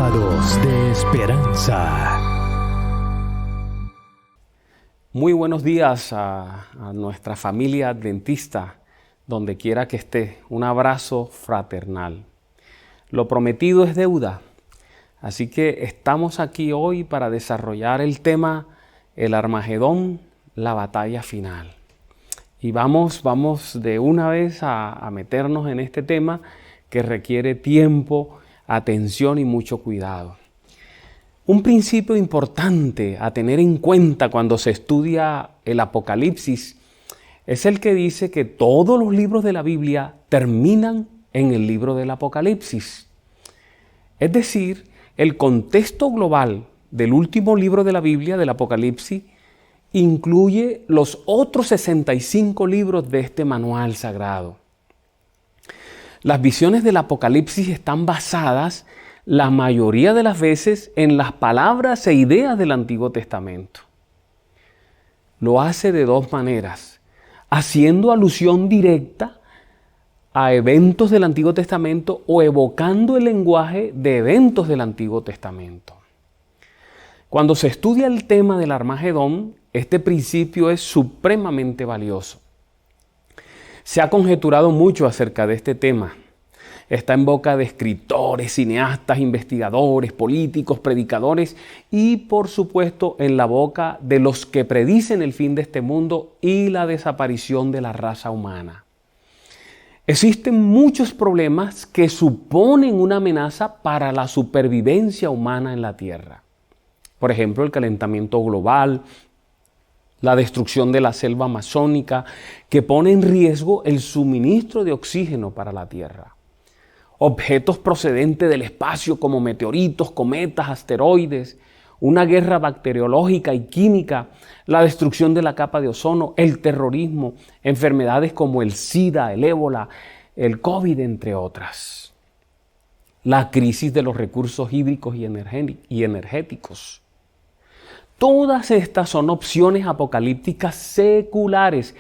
Sábados de Esperanza. Muy buenos días a nuestra familia adventista, donde quiera que esté. Un abrazo fraternal. Lo prometido es deuda, así que estamos aquí hoy para desarrollar el tema el Armagedón, la batalla final. Y vamos de una vez a meternos en este tema que requiere tiempo, atención y mucho cuidado. Un principio importante a tener en cuenta cuando se estudia el Apocalipsis es el que dice que todos los libros de la Biblia terminan en el libro del Apocalipsis. Es decir, el contexto global del último libro de la Biblia, del Apocalipsis, incluye los otros 65 libros de este manual sagrado. Las visiones del Apocalipsis están basadas la mayoría de las veces en las palabras e ideas del Antiguo Testamento. Lo hace de dos maneras, haciendo alusión directa a eventos del Antiguo Testamento o evocando el lenguaje de eventos del Antiguo Testamento. Cuando se estudia el tema del Armagedón, este principio es supremamente valioso. Se ha conjeturado mucho acerca de este tema. Está en boca de escritores, cineastas, investigadores, políticos, predicadores y, por supuesto, en la boca de los que predicen el fin de este mundo y la desaparición de la raza humana. Existen muchos problemas que suponen una amenaza para la supervivencia humana en la Tierra. Por ejemplo, el calentamiento global, la destrucción de la selva amazónica, que pone en riesgo el suministro de oxígeno para la Tierra. Objetos procedentes del espacio como meteoritos, cometas, asteroides, una guerra bacteriológica y química, la destrucción de la capa de ozono, el terrorismo, enfermedades como el SIDA, el ébola, el COVID, entre otras. La crisis de los recursos hídricos y energéticos. Todas estas son opciones apocalípticas seculares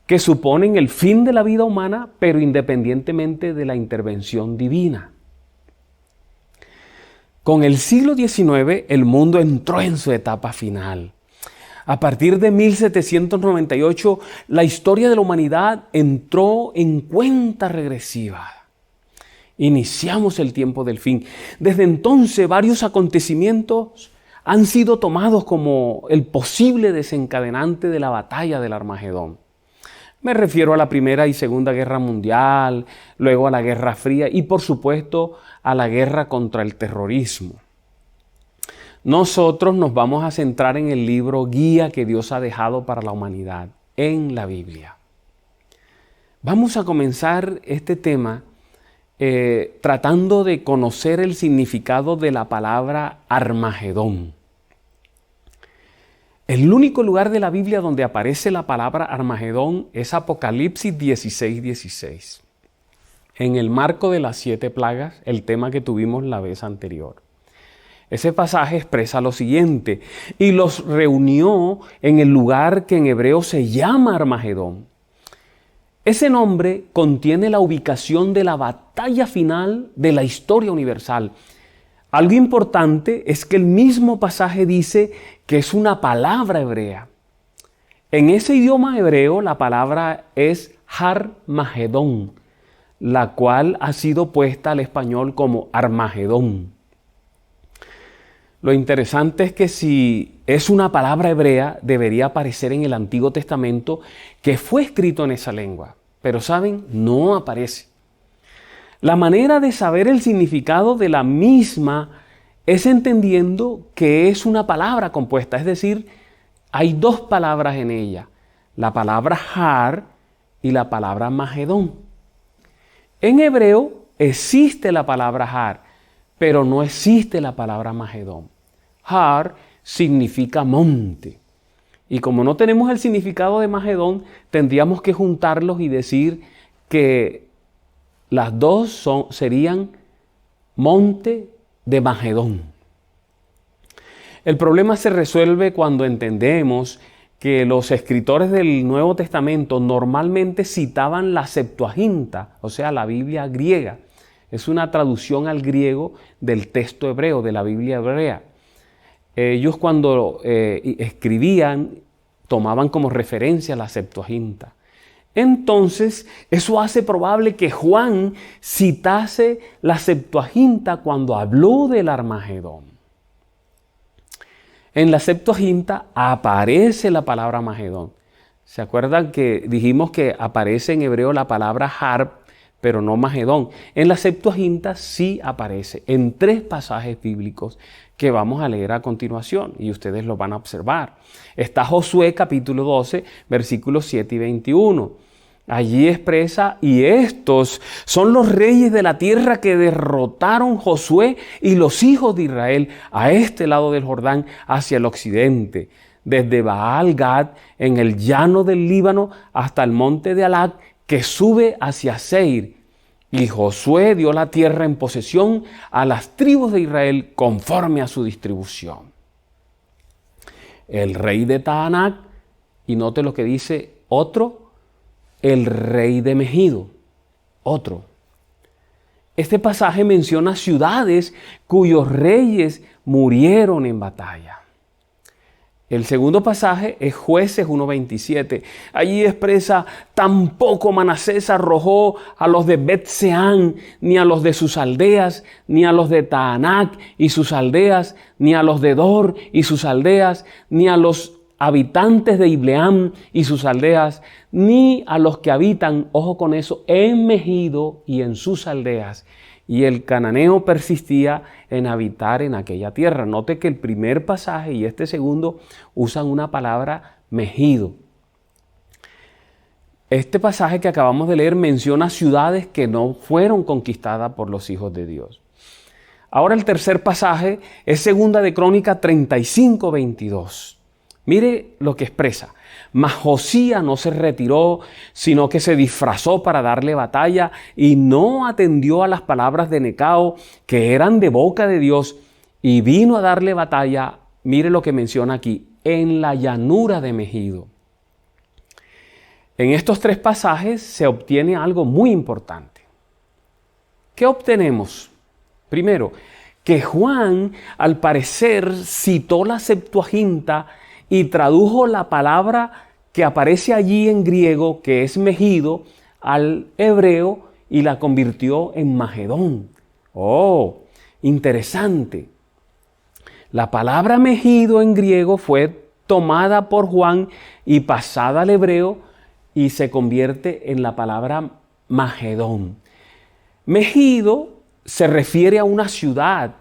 que suponen el fin de la vida humana, pero independientemente de la intervención divina. Con el siglo XIX, el mundo entró en su etapa final. A partir de 1798, la historia de la humanidad entró en cuenta regresiva. Iniciamos el tiempo del fin. Desde entonces, varios acontecimientos han sido tomados como el posible desencadenante de la batalla del Armagedón. Me refiero a la Primera y Segunda Guerra Mundial, luego a la Guerra Fría y, por supuesto, a la guerra contra el terrorismo. Nosotros nos vamos a centrar en el libro guía que Dios ha dejado para la humanidad, en la Biblia. Vamos a comenzar este tema tratando de conocer el significado de la palabra Armagedón. El único lugar de la Biblia donde aparece la palabra Armagedón es Apocalipsis 16:16. En el marco de las 7 plagas, el tema que tuvimos la vez anterior. Ese pasaje expresa lo siguiente: y los reunió en el lugar que en hebreo se llama Armagedón. Ese nombre contiene la ubicación de la batalla final de la historia universal. Algo importante es que el mismo pasaje dice que es una palabra hebrea. En ese idioma hebreo la palabra es Har-Magedón, la cual ha sido puesta al español como Armagedón. Lo interesante es que si es una palabra hebrea, debería aparecer en el Antiguo Testamento que fue escrito en esa lengua. Pero ¿saben? No aparece. La manera de saber el significado de la misma es entendiendo que es una palabra compuesta, es decir, hay 2 palabras en ella, la palabra Har y la palabra Magedón. En hebreo existe la palabra Har, pero no existe la palabra Magedón. Har significa monte. Y como no tenemos el significado de Magedón, tendríamos que juntarlos y decir que las dos serían monte de Magedón. El problema se resuelve cuando entendemos que los escritores del Nuevo Testamento normalmente citaban la Septuaginta, o sea, la Biblia griega, Es una traducción al griego del texto hebreo, de la Biblia hebrea. Ellos cuando escribían, tomaban como referencia la Septuaginta. Entonces, eso hace probable que Juan citase la Septuaginta cuando habló del Armagedón. En la Septuaginta aparece la palabra Armagedón. ¿Se acuerdan que dijimos que aparece en hebreo la palabra harp, pero no Magedón? En la Septuaginta sí aparece en 3 pasajes bíblicos que vamos a leer a continuación y ustedes lo van a observar. Está Josué capítulo 12, versículos 7 y 21. Allí expresa: y estos son los reyes de la tierra que derrotaron Josué y los hijos de Israel a este lado del Jordán hacia el occidente, desde Baal-Gad en el llano del Líbano hasta el monte de Alac que sube hacia Seir. Y Josué dio la tierra en posesión a las tribus de Israel conforme a su distribución. El rey de Taanac, y note lo que dice otro, el rey de Megido, otro. Este pasaje menciona ciudades cuyos reyes murieron en batalla. El segundo pasaje es Jueces 1:27. Allí expresa: tampoco Manasés arrojó a los de Bet-Seán, ni a los de sus aldeas, ni a los de Taanac y sus aldeas, ni a los de Dor y sus aldeas, ni a los habitantes de Ibleam y sus aldeas, ni a los que habitan, ojo con eso, en Megido y en sus aldeas. Y el cananeo persistía en habitar en aquella tierra. Note que el primer pasaje y este segundo usan una palabra Megido. Este pasaje que acabamos de leer menciona ciudades que no fueron conquistadas por los hijos de Dios. Ahora el tercer pasaje es Segunda de Crónicas 35:22. Mire lo que expresa: mas Josías no se retiró, sino que se disfrazó para darle batalla y no atendió a las palabras de Necao, que eran de boca de Dios, y vino a darle batalla, mire lo que menciona aquí, en la llanura de Megido. En estos 3 pasajes se obtiene algo muy importante. ¿Qué obtenemos? Primero, que Juan, al parecer, citó la Septuaginta y tradujo la palabra que aparece allí en griego, que es Megido, al hebreo y la convirtió en Magedón. ¡Oh! Interesante. La palabra Megido en griego fue tomada por Juan y pasada al hebreo y se convierte en la palabra Magedón. Megido se refiere a una ciudad,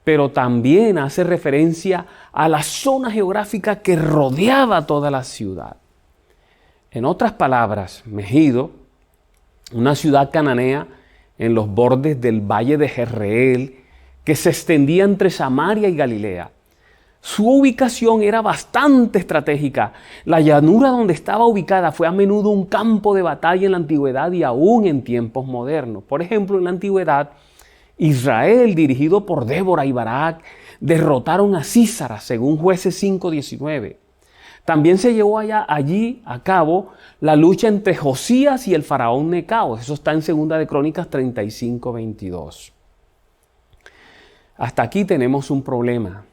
pero también hace referencia a la zona geográfica que rodeaba toda la ciudad. En otras palabras, Megido, una ciudad cananea en los bordes del valle de Jezreel, que se extendía entre Samaria y Galilea. Su ubicación era bastante estratégica. La llanura donde estaba ubicada fue a menudo un campo de batalla en la antigüedad y aún en tiempos modernos. Por ejemplo, en la antigüedad, Israel, dirigido por Débora y Barak, derrotaron a Sísara, según Jueces 5:19. También se llevó allí a cabo la lucha entre Josías y el faraón Necao. Eso está en Segunda de Crónicas 35:22. Hasta aquí tenemos un problema.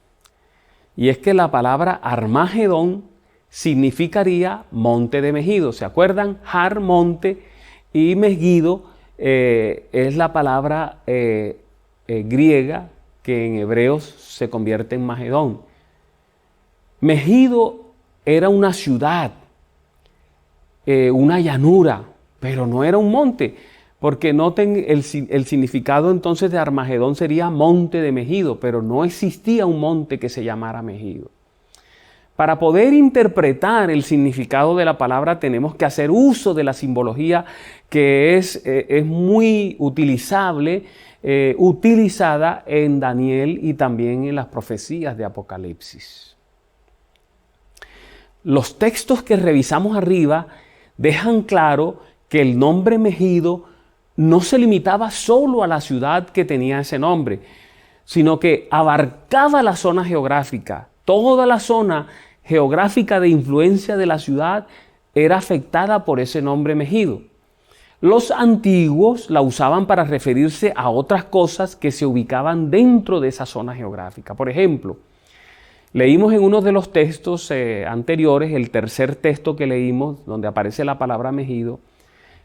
Y es que la palabra Armagedón significaría monte de Megido. ¿Se acuerdan? Har, monte, y Megido es la palabra griega que en hebreos se convierte en Magedón. Megido era una ciudad, una llanura, pero no era un monte, porque noten el significado entonces de Armagedón sería monte de Megido, pero no existía un monte que se llamara Megido. Para poder interpretar el significado de la palabra tenemos que hacer uso de la simbología que es muy utilizada en Daniel y también en las profecías de Apocalipsis. Los textos que revisamos arriba dejan claro que el nombre Megido no se limitaba solo a la ciudad que tenía ese nombre, sino que abarcaba la zona geográfica. Toda la zona geográfica de influencia de la ciudad era afectada por ese nombre Megido. Los antiguos la usaban para referirse a otras cosas que se ubicaban dentro de esa zona geográfica. Por ejemplo, leímos en uno de los textos anteriores, el tercer texto que leímos, donde aparece la palabra Megido,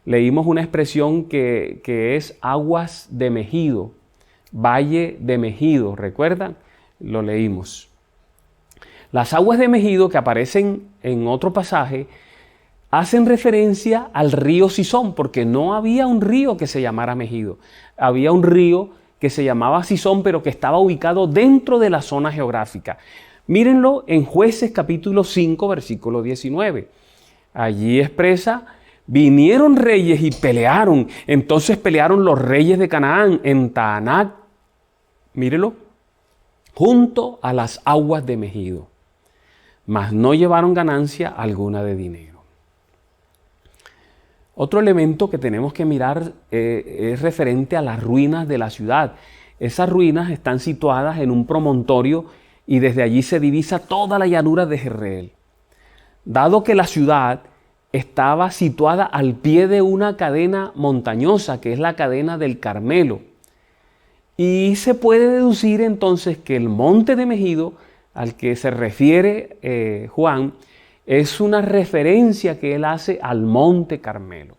leímos una expresión que es aguas de Megido, valle de Megido, ¿recuerdan? Lo leímos. Las aguas de Megido que aparecen en otro pasaje hacen referencia al río Cisón, porque no había un río que se llamara Megido. Había un río que se llamaba Cisón, pero que estaba ubicado dentro de la zona geográfica. Mírenlo en Jueces capítulo 5, versículo 19. Allí expresa: vinieron reyes y pelearon. Entonces pelearon los reyes de Canaán en Taanac, mírelo, junto a las aguas de Megido, mas no llevaron ganancia alguna de dinero. Otro elemento que tenemos que mirar es referente a las ruinas de la ciudad. Esas ruinas están situadas en un promontorio y desde allí se divisa toda la llanura de Jezreel. Dado que la ciudad estaba situada al pie de una cadena montañosa, que es la cadena del Carmelo, y se puede deducir entonces que el monte de Megido, al que se refiere Juan, es una referencia que él hace al monte Carmelo.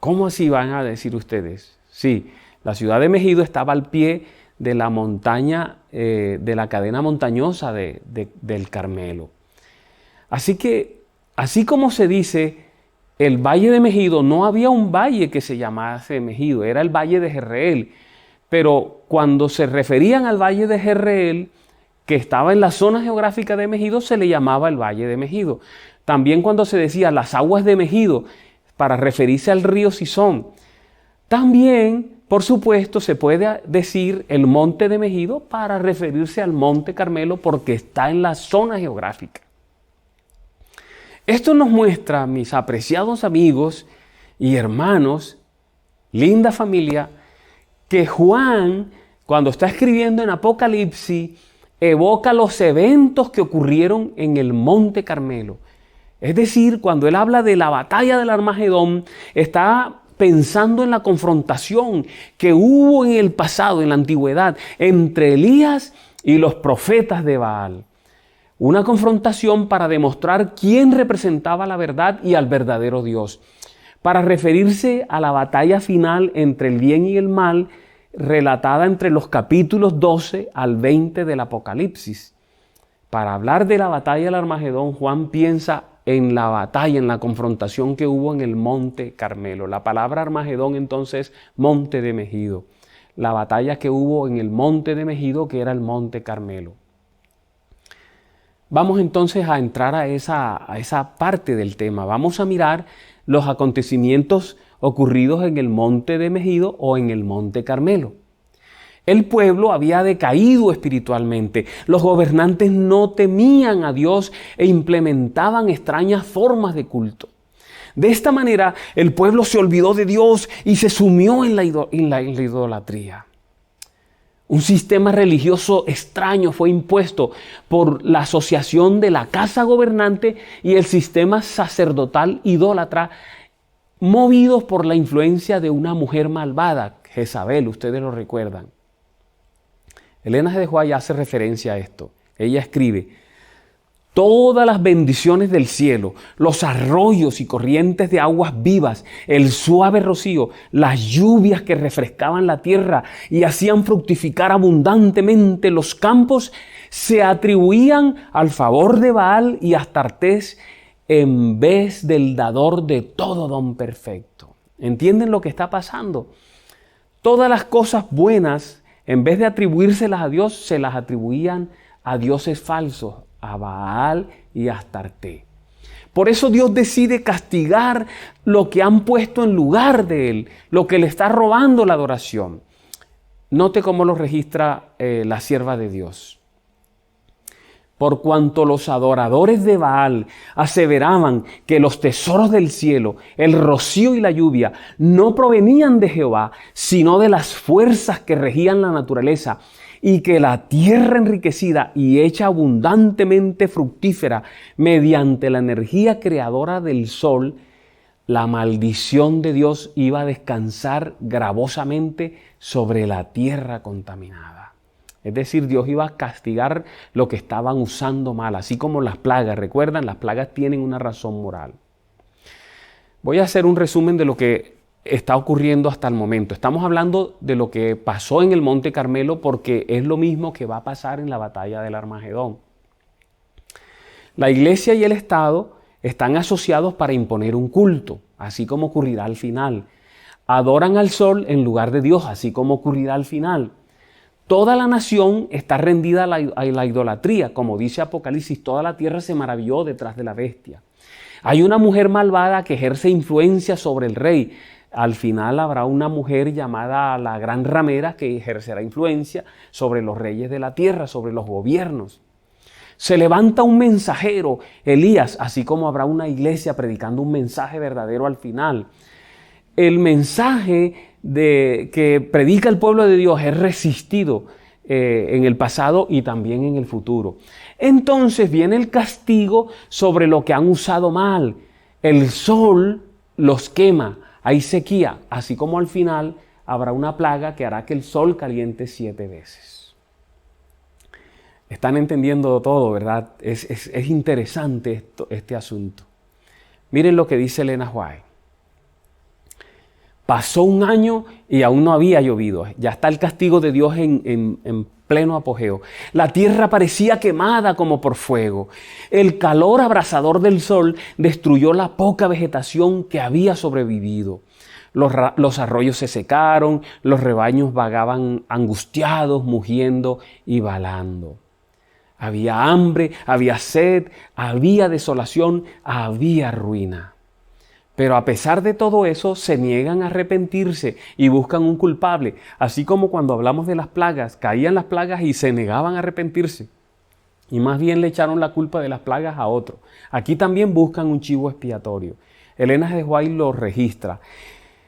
¿Cómo así van a decir ustedes? Sí, la ciudad de Megido estaba al pie de la montaña, de la cadena montañosa del Carmelo. Así que, así como se dice el valle de Megido, no había un valle que se llamase Megido, era el valle de Jezreel. Pero cuando se referían al valle de Jezreel, que estaba en la zona geográfica de Megido, se le llamaba el valle de Megido. También cuando se decía las aguas de Megido, para referirse al río Cisón. También, por supuesto, se puede decir el monte de Megido para referirse al monte Carmelo, porque está en la zona geográfica. Esto nos muestra, mis apreciados amigos y hermanos, linda familia, que Juan, cuando está escribiendo en Apocalipsis, evoca los eventos que ocurrieron en el monte Carmelo. Es decir, cuando él habla de la batalla del Armagedón, está pensando en la confrontación que hubo en el pasado, en la antigüedad, entre Elías y los profetas de Baal. Una confrontación para demostrar quién representaba la verdad y al verdadero Dios. Para referirse a la batalla final entre el bien y el mal, relatada entre los capítulos 12 al 20 del Apocalipsis. Para hablar de la batalla del Armagedón, Juan piensa en la batalla, en la confrontación que hubo en el monte Carmelo. La palabra Armagedón entonces, monte de Megido. La batalla que hubo en el monte de Megido, que era el monte Carmelo. Vamos entonces a entrar a esa parte del tema. Vamos a mirar los acontecimientos ocurridos en el monte de Megido o en el monte Carmelo. El pueblo había decaído espiritualmente. Los gobernantes no temían a Dios e implementaban extrañas formas de culto. De esta manera, el pueblo se olvidó de Dios y se sumió en la idolatría. Un sistema religioso extraño fue impuesto por la asociación de la casa gobernante y el sistema sacerdotal idólatra, movidos por la influencia de una mujer malvada, Jezabel, ustedes lo recuerdan. Elena G. de White hace referencia a esto. Ella escribe: todas las bendiciones del cielo, los arroyos y corrientes de aguas vivas, el suave rocío, las lluvias que refrescaban la tierra y hacían fructificar abundantemente los campos, se atribuían al favor de Baal y Astartés en vez del dador de todo don perfecto. ¿Entienden lo que está pasando? Todas las cosas buenas, en vez de atribuírselas a Dios, se las atribuían a dioses falsos, a Baal y a Astarté. Por eso Dios decide castigar lo que han puesto en lugar de Él, lo que le está robando la adoración. Note cómo lo registra la sierva de Dios. Por cuanto los adoradores de Baal aseveraban que los tesoros del cielo, el rocío y la lluvia, no provenían de Jehová, sino de las fuerzas que regían la naturaleza, y que la tierra enriquecida y hecha abundantemente fructífera mediante la energía creadora del sol, la maldición de Dios iba a descansar gravosamente sobre la tierra contaminada. Es decir, Dios iba a castigar lo que estaban usando mal, así como las plagas. Recuerdan, las plagas tienen una razón moral. Voy a hacer un resumen de lo que está ocurriendo hasta el momento. Estamos hablando de lo que pasó en el Monte Carmelo porque es lo mismo que va a pasar en la batalla del Armagedón. La iglesia y el Estado están asociados para imponer un culto, así como ocurrirá al final. Adoran al sol en lugar de Dios, así como ocurrirá al final. Toda la nación está rendida a la idolatría, como dice Apocalipsis, toda la tierra se maravilló detrás de la bestia. Hay una mujer malvada que ejerce influencia sobre el rey. Al final habrá una mujer llamada la gran ramera que ejercerá influencia sobre los reyes de la tierra, sobre los gobiernos. Se levanta un mensajero, Elías, así como habrá una iglesia predicando un mensaje verdadero al final. El mensaje que predica el pueblo de Dios es resistido en el pasado y también en el futuro. Entonces viene el castigo sobre lo que han usado mal. El sol los quema, hay sequía, así como al final habrá una plaga que hará que el sol caliente 7 veces. Están entendiendo todo, ¿verdad? Es interesante este asunto. Miren lo que dice Elena White. Pasó un año y aún no había llovido. Ya está el castigo de Dios en pleno apogeo. La tierra parecía quemada como por fuego. El calor abrasador del sol destruyó la poca vegetación que había sobrevivido. Los arroyos se secaron, los rebaños vagaban angustiados, mugiendo y balando. Había hambre, había sed, había desolación, había ruina. Pero a pesar de todo eso, se niegan a arrepentirse y buscan un culpable. Así como cuando hablamos de las plagas, caían las plagas y se negaban a arrepentirse. Y más bien le echaron la culpa de las plagas a otro. Aquí también buscan un chivo expiatorio. Elena G. White lo registra.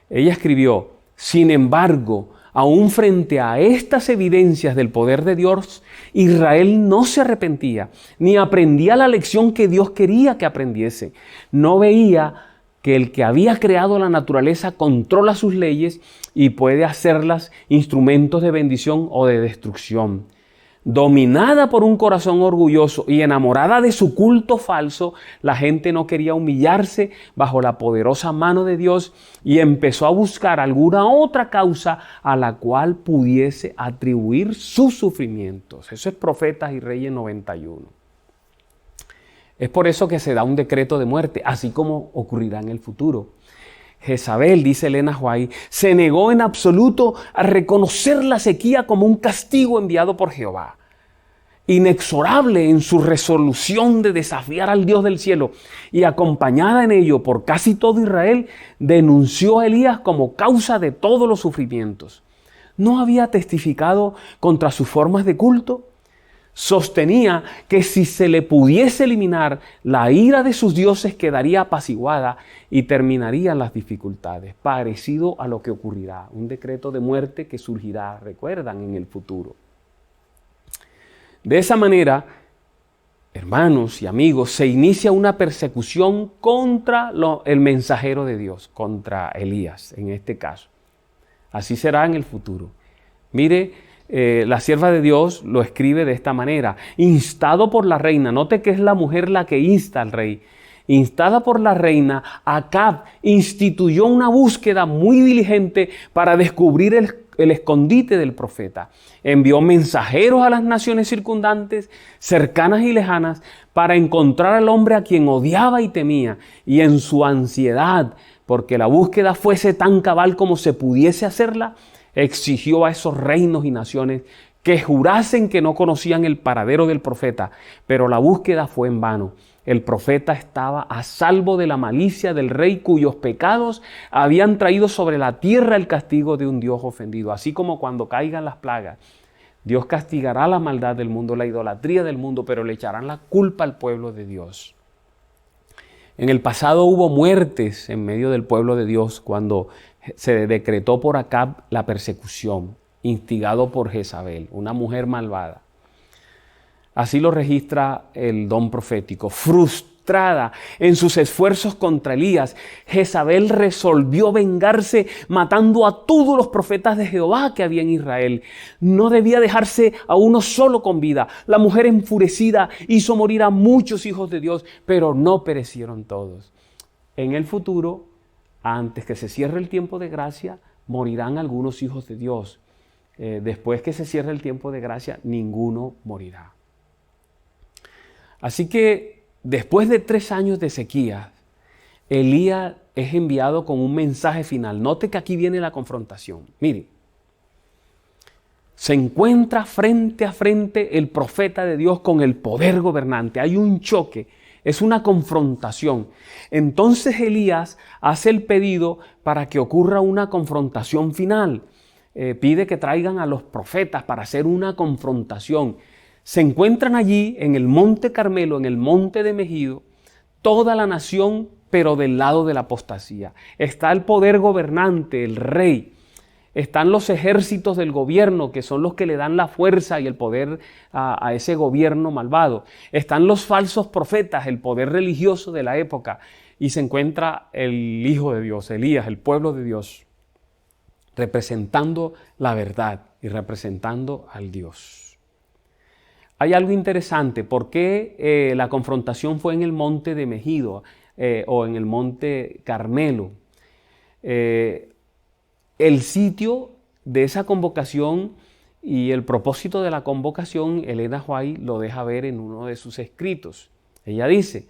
Ella escribió, sin embargo, aún frente a estas evidencias del poder de Dios, Israel no se arrepentía, ni aprendía la lección que Dios quería que aprendiese. No veía que el que había creado la naturaleza controla sus leyes y puede hacerlas instrumentos de bendición o de destrucción. Dominada por un corazón orgulloso y enamorada de su culto falso, la gente no quería humillarse bajo la poderosa mano de Dios y empezó a buscar alguna otra causa a la cual pudiese atribuir sus sufrimientos. Eso es Profetas y Reyes 91. Es por eso que se da un decreto de muerte, así como ocurrirá en el futuro. Jezabel, dice Elena White, se negó en absoluto a reconocer la sequía como un castigo enviado por Jehová. Inexorable en su resolución de desafiar al Dios del cielo y acompañada en ello por casi todo Israel, denunció a Elías como causa de todos los sufrimientos. ¿No había testificado contra sus formas de culto? Sostenía que si se le pudiese eliminar, la ira de sus dioses quedaría apaciguada y terminarían las dificultades, parecido a lo que ocurrirá, un decreto de muerte que surgirá, recuerdan, en el futuro. De esa manera, hermanos y amigos, se inicia una persecución contra el mensajero de Dios, contra Elías en este caso. Así será en el futuro. Mire, la sierva de Dios lo escribe de esta manera, instado por la reina, note que es la mujer la que insta al rey, instada por la reina, Acab instituyó una búsqueda muy diligente para descubrir el escondite del profeta. Envió mensajeros a las naciones circundantes, cercanas y lejanas, para encontrar al hombre a quien odiaba y temía, y en su ansiedad, porque la búsqueda fuese tan cabal como se pudiese hacerla, exigió a esos reinos y naciones que jurasen que no conocían el paradero del profeta, pero la búsqueda fue en vano. El profeta estaba a salvo de la malicia del rey cuyos pecados habían traído sobre la tierra el castigo de un Dios ofendido. Así como cuando caigan las plagas, Dios castigará la maldad del mundo, la idolatría del mundo, pero le echarán la culpa al pueblo de Dios. En el pasado hubo muertes en medio del pueblo de Dios cuando se decretó por Acab la persecución, instigado por Jezabel, una mujer malvada. Así lo registra el don profético. Frustrada en sus esfuerzos contra Elías, Jezabel resolvió vengarse matando a todos los profetas de Jehová que había en Israel. No debía dejarse a uno solo con vida. La mujer enfurecida hizo morir a muchos hijos de Dios, pero no perecieron todos. En el futuro, antes que se cierre el tiempo de gracia, morirán algunos hijos de Dios. Después que se cierre el tiempo de gracia, ninguno morirá. Así que después de 3 años de sequía, Elías es enviado con un mensaje final. Note que aquí viene la confrontación. Miren, se encuentra frente a frente el profeta de Dios con el poder gobernante. Hay un choque, es una confrontación. Entonces Elías hace el pedido para que ocurra una confrontación final. Pide que traigan a los profetas para hacer una confrontación. Se encuentran allí en el monte Carmelo, en el monte de Megido, toda la nación, pero del lado de la apostasía. Está el poder gobernante, el rey. Están los ejércitos del gobierno, que son los que le dan la fuerza y el poder a ese gobierno malvado. Están los falsos profetas, el poder religioso de la época. Y se encuentra el Hijo de Dios, Elías, el pueblo de Dios, representando la verdad y representando al Dios. Hay algo interesante. ¿Por qué la confrontación fue en el monte de Megido o en el monte Carmelo? El sitio de esa convocación y el propósito de la convocación, Elena White lo deja ver en uno de sus escritos. Ella dice: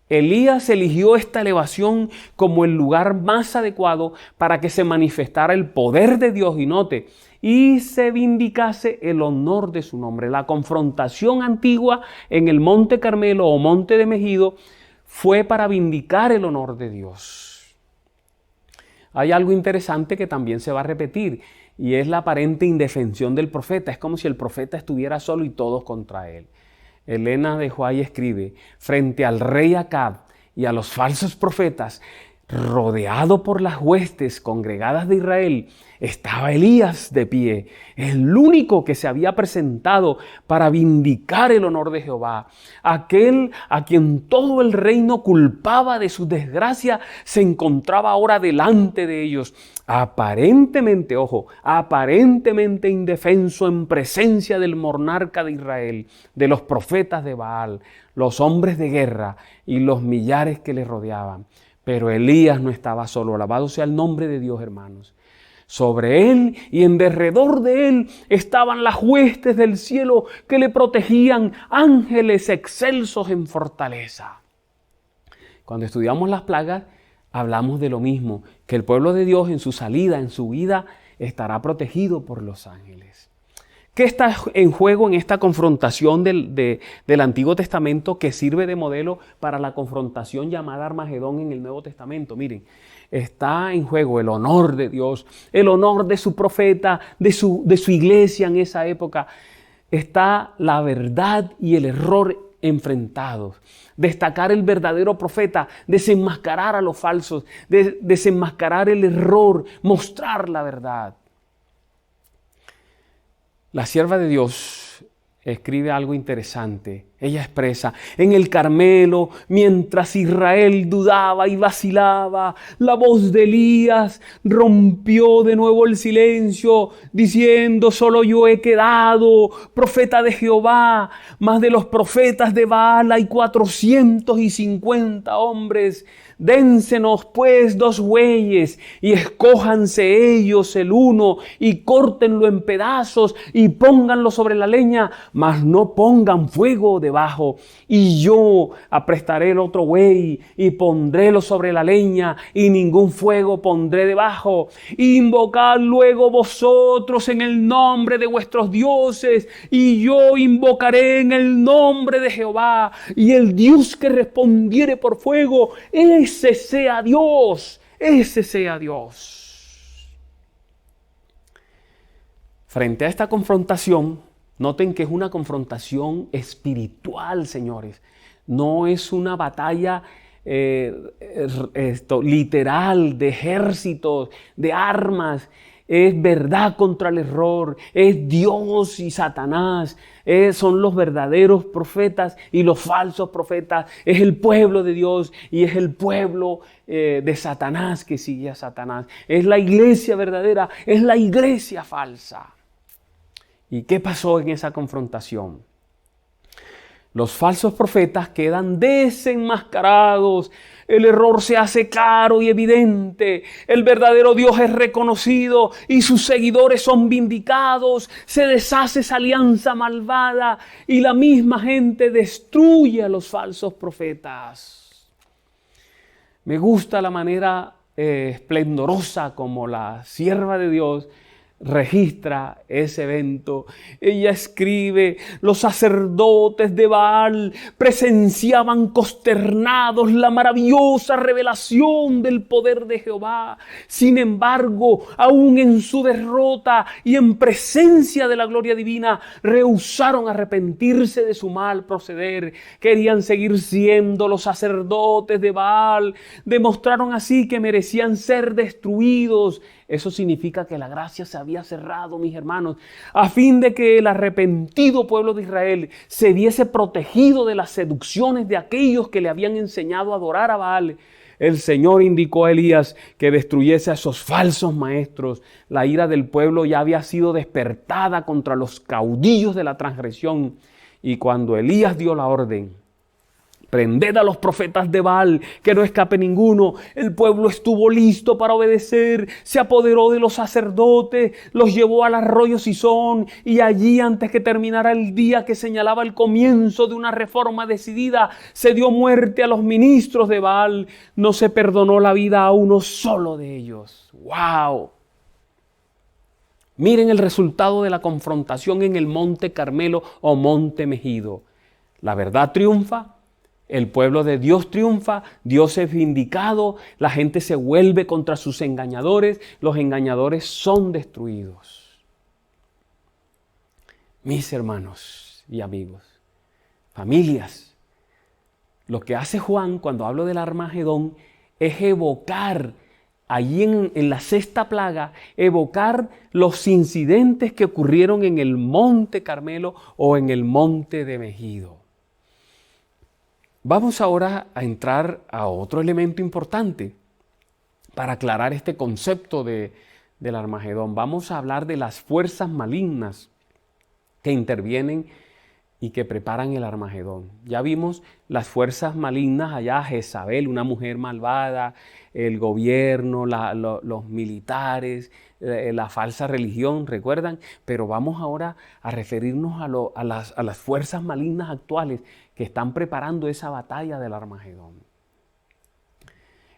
Elías eligió esta elevación como el lugar más adecuado para que se manifestara el poder de Dios, y note, y se vindicase el honor de su nombre. La confrontación antigua en el monte Carmelo o monte de Megido fue para vindicar el honor de Dios. Hay algo interesante que también se va a repetir, y es la aparente indefensión del profeta. Es como si el profeta estuviera solo y todos contra él. Elena de White escribe: frente al rey Acab y a los falsos profetas, rodeado por las huestes congregadas de Israel, estaba Elías de pie, el único que se había presentado para vindicar el honor de Jehová. Aquel a quien todo el reino culpaba de su desgracia se encontraba ahora delante de ellos, aparentemente, aparentemente indefenso en presencia del monarca de Israel, de los profetas de Baal, los hombres de guerra y los millares que le rodeaban. Pero Elías no estaba solo. Alabado sea el nombre de Dios, hermanos. Sobre él y en derredor de él estaban las huestes del cielo que le protegían, ángeles excelsos en fortaleza. Cuando estudiamos las plagas, hablamos de lo mismo, que el pueblo de Dios en su salida, en su vida, estará protegido por los ángeles. ¿Qué está en juego en esta confrontación del Antiguo Testamento que sirve de modelo para la confrontación llamada Armagedón en el Nuevo Testamento? Miren, está en juego el honor de Dios, el honor de su profeta, de su iglesia en esa época. Está la verdad y el error enfrentados. Destacar el verdadero profeta, desenmascarar a los falsos, desenmascarar el error, mostrar la verdad. La sierva de Dios escribe algo interesante. Ella expresa: en el Carmelo, mientras Israel dudaba y vacilaba, la voz de Elías rompió de nuevo el silencio, diciendo: solo yo he quedado, profeta de Jehová, mas de los profetas de Baal hay 450 hombres. Dénsenos pues 2 bueyes y escójanse ellos el uno y córtenlo en pedazos y pónganlo sobre la leña, mas no pongan fuego debajo. Y yo aprestaré el otro buey y pondrélo sobre la leña y ningún fuego pondré debajo. Invocad luego vosotros en el nombre de vuestros dioses y yo invocaré en el nombre de Jehová, y el Dios que respondiere por fuego, ese sea Dios, ese sea Dios. Frente a esta confrontación, noten que es una confrontación espiritual, señores. No es una batalla literal de ejércitos, de armas. es verdad contra el error, es Dios y Satanás, son los verdaderos profetas y los falsos profetas, es el pueblo de Dios y es el pueblo de Satanás que sigue a Satanás, es la iglesia verdadera, es la iglesia falsa. ¿Y qué pasó en esa confrontación? Los falsos profetas quedan desenmascarados, el error se hace claro y evidente, el verdadero Dios es reconocido y sus seguidores son vindicados, se deshace esa alianza malvada y la misma gente destruye a los falsos profetas. Me gusta la manera esplendorosa como la sierva de Dios registra ese evento. Ella escribe: los sacerdotes de Baal presenciaban consternados la maravillosa revelación del poder de Jehová. Sin embargo, aún en su derrota y en presencia de la gloria divina, rehusaron arrepentirse de su mal proceder. Querían seguir siendo los sacerdotes de Baal. Demostraron así que merecían ser destruidos. Eso significa que la gracia se había cerrado, mis hermanos, a fin de que el arrepentido pueblo de Israel se viese protegido de las seducciones de aquellos que le habían enseñado a adorar a Baal. El Señor indicó a Elías que destruyese a esos falsos maestros. La ira del pueblo ya había sido despertada contra los caudillos de la transgresión. Y cuando Elías dio la orden: prended a los profetas de Baal, que no escape ninguno, el pueblo estuvo listo para obedecer, se apoderó de los sacerdotes, los llevó al arroyo Sison, y allí, antes que terminara el día que señalaba el comienzo de una reforma decidida, se dio muerte a los ministros de Baal. No se perdonó la vida a uno solo de ellos. ¡Wow! Miren el resultado de la confrontación en el Monte Carmelo o Monte Megido. La verdad triunfa. El pueblo de Dios triunfa, Dios es vindicado, la gente se vuelve contra sus engañadores, los engañadores son destruidos. Mis hermanos y amigos, familias, lo que hace Juan cuando habla del Armagedón es evocar, allí en la sexta plaga, evocar los incidentes que ocurrieron en el Monte Carmelo o en el Monte de Megido. Vamos ahora a entrar a otro elemento importante para aclarar este concepto del Armagedón. Vamos a hablar de las fuerzas malignas que intervienen y que preparan el Armagedón. Ya vimos las fuerzas malignas allá, Jezabel, una mujer malvada, el gobierno, los militares, la falsa religión, ¿recuerdan? Pero vamos ahora a referirnos a las fuerzas malignas actuales que están preparando esa batalla del Armagedón.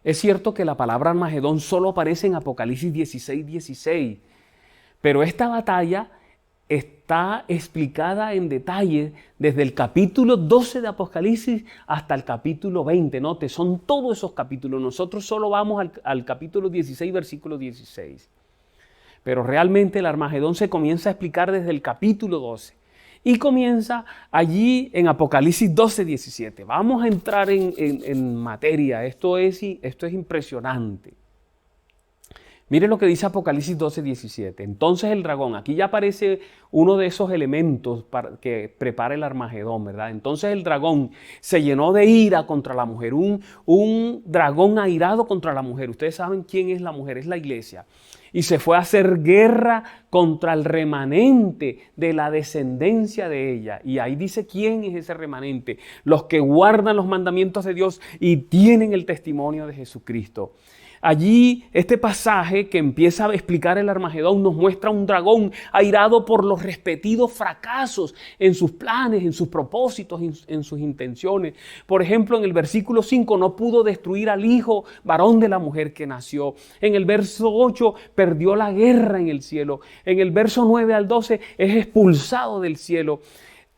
Es cierto que la palabra Armagedón solo aparece en Apocalipsis 16:16, pero esta batalla está explicada en detalle desde el capítulo 12 de Apocalipsis hasta el capítulo 20. Note, son todos esos capítulos. Nosotros solo vamos al capítulo 16, versículo 16. Pero realmente el Armagedón se comienza a explicar desde el capítulo 12. Y comienza allí en Apocalipsis 12:17. Vamos a entrar en materia. Esto es impresionante. Miren lo que dice Apocalipsis 12:17. Entonces el dragón, aquí ya aparece uno de esos elementos que prepara el Armagedón, ¿verdad? Entonces el dragón se llenó de ira contra la mujer, un dragón airado contra la mujer. Ustedes saben quién es la mujer, es la iglesia. Y se fue a hacer guerra contra el remanente de la descendencia de ella. Y ahí dice quién es ese remanente: los que guardan los mandamientos de Dios y tienen el testimonio de Jesucristo. Allí este pasaje que empieza a explicar el Armagedón nos muestra un dragón airado por los repetidos fracasos en sus planes, en sus propósitos, en sus intenciones. Por ejemplo, en el versículo 5 no pudo destruir al hijo varón de la mujer que nació. En el verso 8 perdió la guerra en el cielo. En el verso 9 al 12 es expulsado del cielo.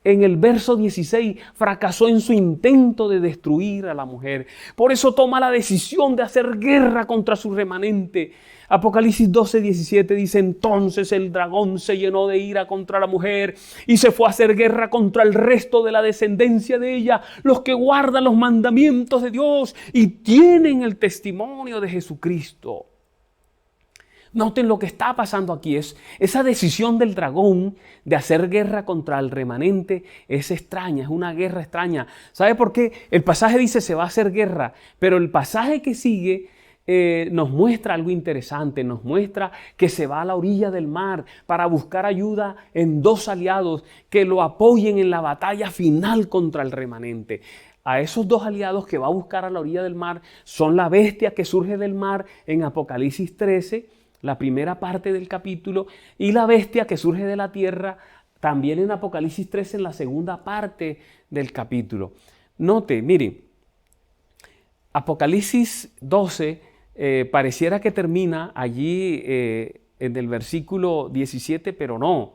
En el verso 16 fracasó en su intento de destruir a la mujer. Por eso toma la decisión de hacer guerra contra su remanente. Apocalipsis 12:17 dice: entonces el dragón se llenó de ira contra la mujer y se fue a hacer guerra contra el resto de la descendencia de ella, los que guardan los mandamientos de Dios y tienen el testimonio de Jesucristo. Noten lo que está pasando aquí. Esa decisión del dragón de hacer guerra contra el remanente es extraña, es una guerra extraña. ¿Sabe por qué? El pasaje dice se va a hacer guerra, pero el pasaje que sigue nos muestra algo interesante. Nos muestra que se va a la orilla del mar para buscar ayuda en dos aliados que lo apoyen en la batalla final contra el remanente. A esos dos aliados que va a buscar a la orilla del mar son la bestia que surge del mar en Apocalipsis 13, la primera parte del capítulo, y la bestia que surge de la tierra también en Apocalipsis 13 en la segunda parte del capítulo. Note, mire, Apocalipsis 12 pareciera que termina allí en el versículo 17, pero no.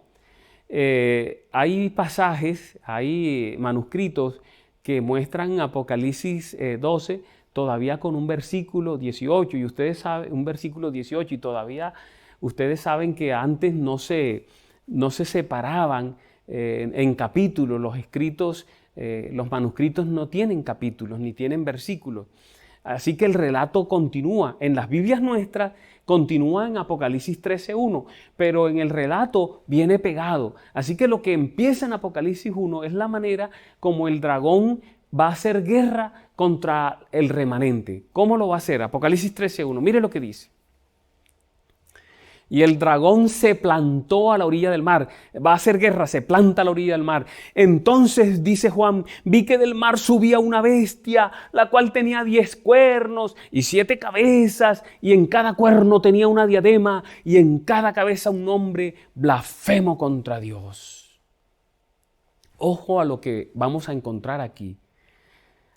Hay pasajes, hay manuscritos que muestran Apocalipsis 12 todavía con un versículo 18, y ustedes saben, un versículo 18, y todavía ustedes saben que antes no se separaban en capítulos. Los escritos, los manuscritos no tienen capítulos ni tienen versículos. Así que el relato continúa. En las Biblias nuestras continúa en Apocalipsis 13:1, pero en el relato viene pegado. Así que lo que empieza en Apocalipsis 1 es la manera como el dragón va a hacer guerra contra el remanente. ¿Cómo lo va a hacer? Apocalipsis 13:1. Mire lo que dice. Y el dragón se plantó a la orilla del mar. Va a hacer guerra, se planta a la orilla del mar. Entonces, dice Juan, vi que del mar subía una bestia, la cual tenía 10 cuernos y 7 cabezas, y en cada cuerno tenía una diadema, y en cada cabeza un nombre blasfemo contra Dios. Ojo a lo que vamos a encontrar aquí.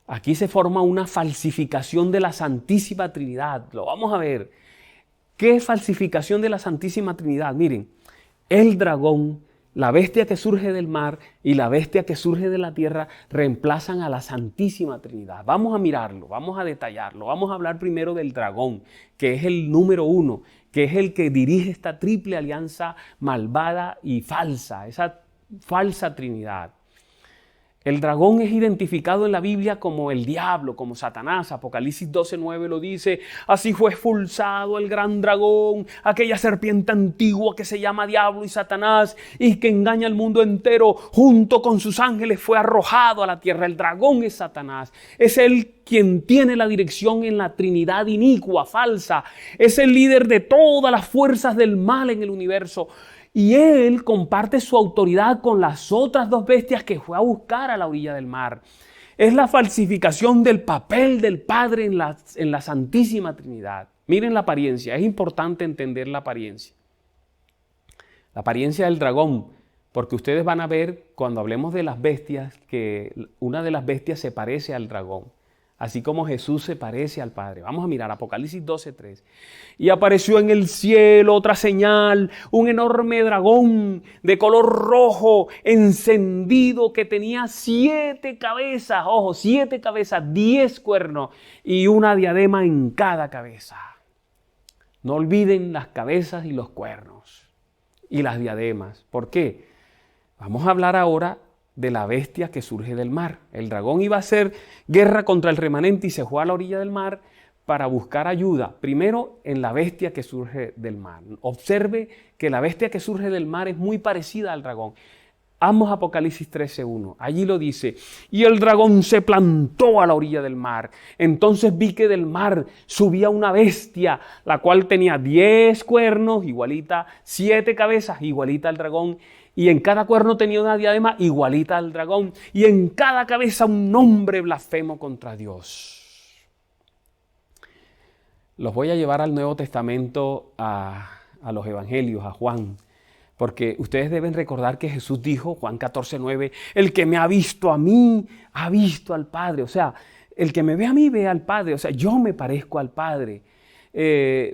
Aquí se forma una falsificación de la Santísima Trinidad. Lo vamos a ver. ¿Qué falsificación de la Santísima Trinidad? Miren, el dragón, la bestia que surge del mar y la bestia que surge de la tierra reemplazan a la Santísima Trinidad. Vamos a mirarlo, vamos a detallarlo. Vamos a hablar primero del dragón, que es el número 1, que es el que dirige esta triple alianza malvada y falsa, esa falsa Trinidad. El dragón es identificado en la Biblia como el diablo, como Satanás. Apocalipsis 12:9 lo dice. Así fue expulsado el gran dragón, aquella serpiente antigua que se llama Diablo y Satanás y que engaña al mundo entero. Junto con sus ángeles fue arrojado a la tierra. El dragón es Satanás. Es él quien tiene la dirección en la Trinidad inicua, falsa. Es el líder de todas las fuerzas del mal en el universo. Y él comparte su autoridad con las otras dos bestias que fue a buscar a la orilla del mar. Es la falsificación del papel del Padre en la Santísima Trinidad. Miren la apariencia, es importante entender la apariencia. La apariencia del dragón, porque ustedes van a ver cuando hablemos de las bestias que una de las bestias se parece al dragón. Así como Jesús se parece al Padre. Vamos a mirar Apocalipsis 12:3. Y apareció en el cielo otra señal, un enorme dragón de color rojo, encendido, que tenía 7 cabezas, ojo, 7 cabezas, 10 cuernos y una diadema en cada cabeza. No olviden las cabezas y los cuernos y las diademas. ¿Por qué? Vamos a hablar ahora de la bestia que surge del mar. El dragón iba a hacer guerra contra el remanente y se fue a la orilla del mar para buscar ayuda. Primero en la bestia que surge del mar. Observe que la bestia que surge del mar es muy parecida al dragón. Vamos a Apocalipsis 13:1. Allí lo dice. Y el dragón se plantó a la orilla del mar. Entonces vi que del mar subía una bestia, la cual tenía 10 cuernos, igualita, 7 cabezas, igualita al dragón. Y en cada cuerno tenía una diadema igualita al dragón. Y en cada cabeza un nombre blasfemo contra Dios. Los voy a llevar al Nuevo Testamento, a los Evangelios, a Juan. Porque ustedes deben recordar que Jesús dijo, Juan 14:9, el que me ha visto a mí, ha visto al Padre. O sea, el que me ve a mí, ve al Padre. O sea, yo me parezco al Padre.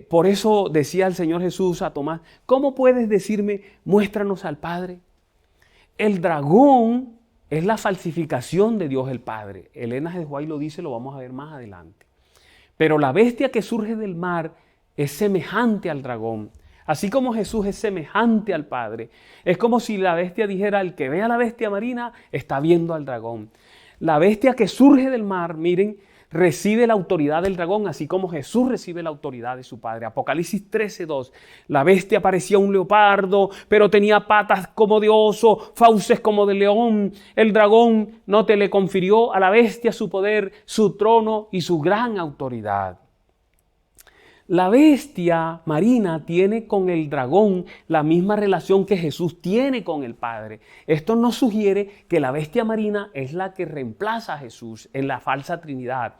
Por eso decía el Señor Jesús a Tomás, ¿cómo puedes decirme, muéstranos al Padre? El dragón es la falsificación de Dios el Padre. Elena G. White lo dice, lo vamos a ver más adelante. Pero la bestia que surge del mar es semejante al dragón. Así como Jesús es semejante al Padre. Es como si la bestia dijera, el que ve a la bestia marina está viendo al dragón. La bestia que surge del mar, miren, recibe la autoridad del dragón, así como Jesús recibe la autoridad de su Padre. Apocalipsis 13:2. La bestia parecía un leopardo, pero tenía patas como de oso, fauces como de león. El dragón no te le confirió a la bestia su poder, su trono y su gran autoridad. La bestia marina tiene con el dragón la misma relación que Jesús tiene con el Padre. Esto nos sugiere que la bestia marina es la que reemplaza a Jesús en la falsa Trinidad.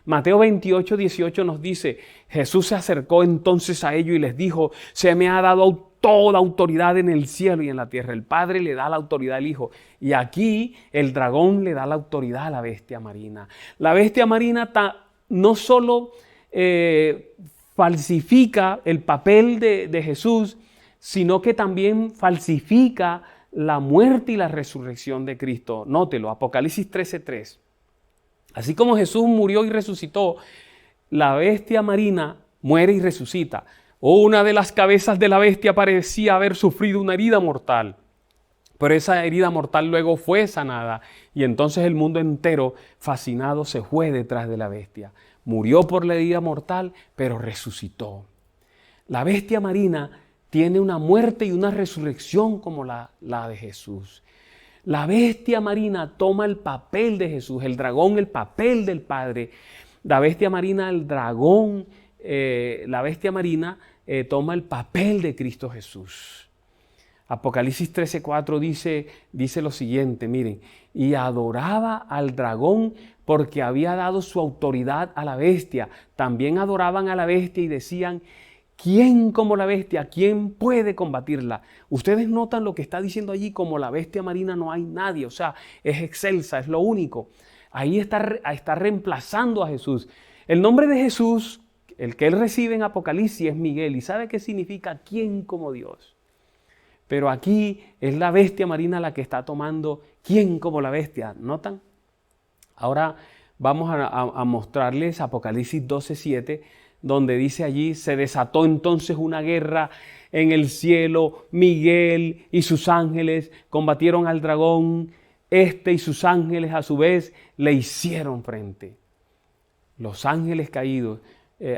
Mateo 28:18 nos dice, Jesús se acercó entonces a ellos y les dijo, se me ha dado toda autoridad en el cielo y en la tierra. El Padre le da la autoridad al Hijo. Y aquí el dragón le da la autoridad a la bestia marina. La bestia marina no solo falsifica el papel de Jesús, sino que también falsifica la muerte y la resurrección de Cristo. Nótelo, Apocalipsis 13:3. Así como Jesús murió y resucitó, la bestia marina muere y resucita. Una de las cabezas de la bestia parecía haber sufrido una herida mortal, pero esa herida mortal luego fue sanada y entonces el mundo entero, fascinado, se fue detrás de la bestia. Murió por la herida mortal, pero resucitó. La bestia marina tiene una muerte y una resurrección como la de Jesús. La bestia marina toma el papel de Jesús, el dragón el papel del Padre. La bestia marina, toma el papel de Cristo Jesús. Apocalipsis 13:4 dice lo siguiente, miren, y adoraba al dragón porque había dado su autoridad a la bestia. También adoraban a la bestia y decían, ¿quién como la bestia? ¿Quién puede combatirla? Ustedes notan lo que está diciendo allí, como la bestia marina no hay nadie, o sea, es excelsa, es lo único. Ahí está reemplazando a Jesús. El nombre de Jesús, el que él recibe en Apocalipsis, es Miguel. ¿Y sabe qué significa quién como Dios? Pero aquí es la bestia marina la que está tomando quién como la bestia. ¿Notan? Ahora vamos a mostrarles Apocalipsis 12:7, donde dice allí, se desató entonces una guerra en el cielo. Miguel y sus ángeles combatieron al dragón. Y sus ángeles a su vez le hicieron frente. Los ángeles caídos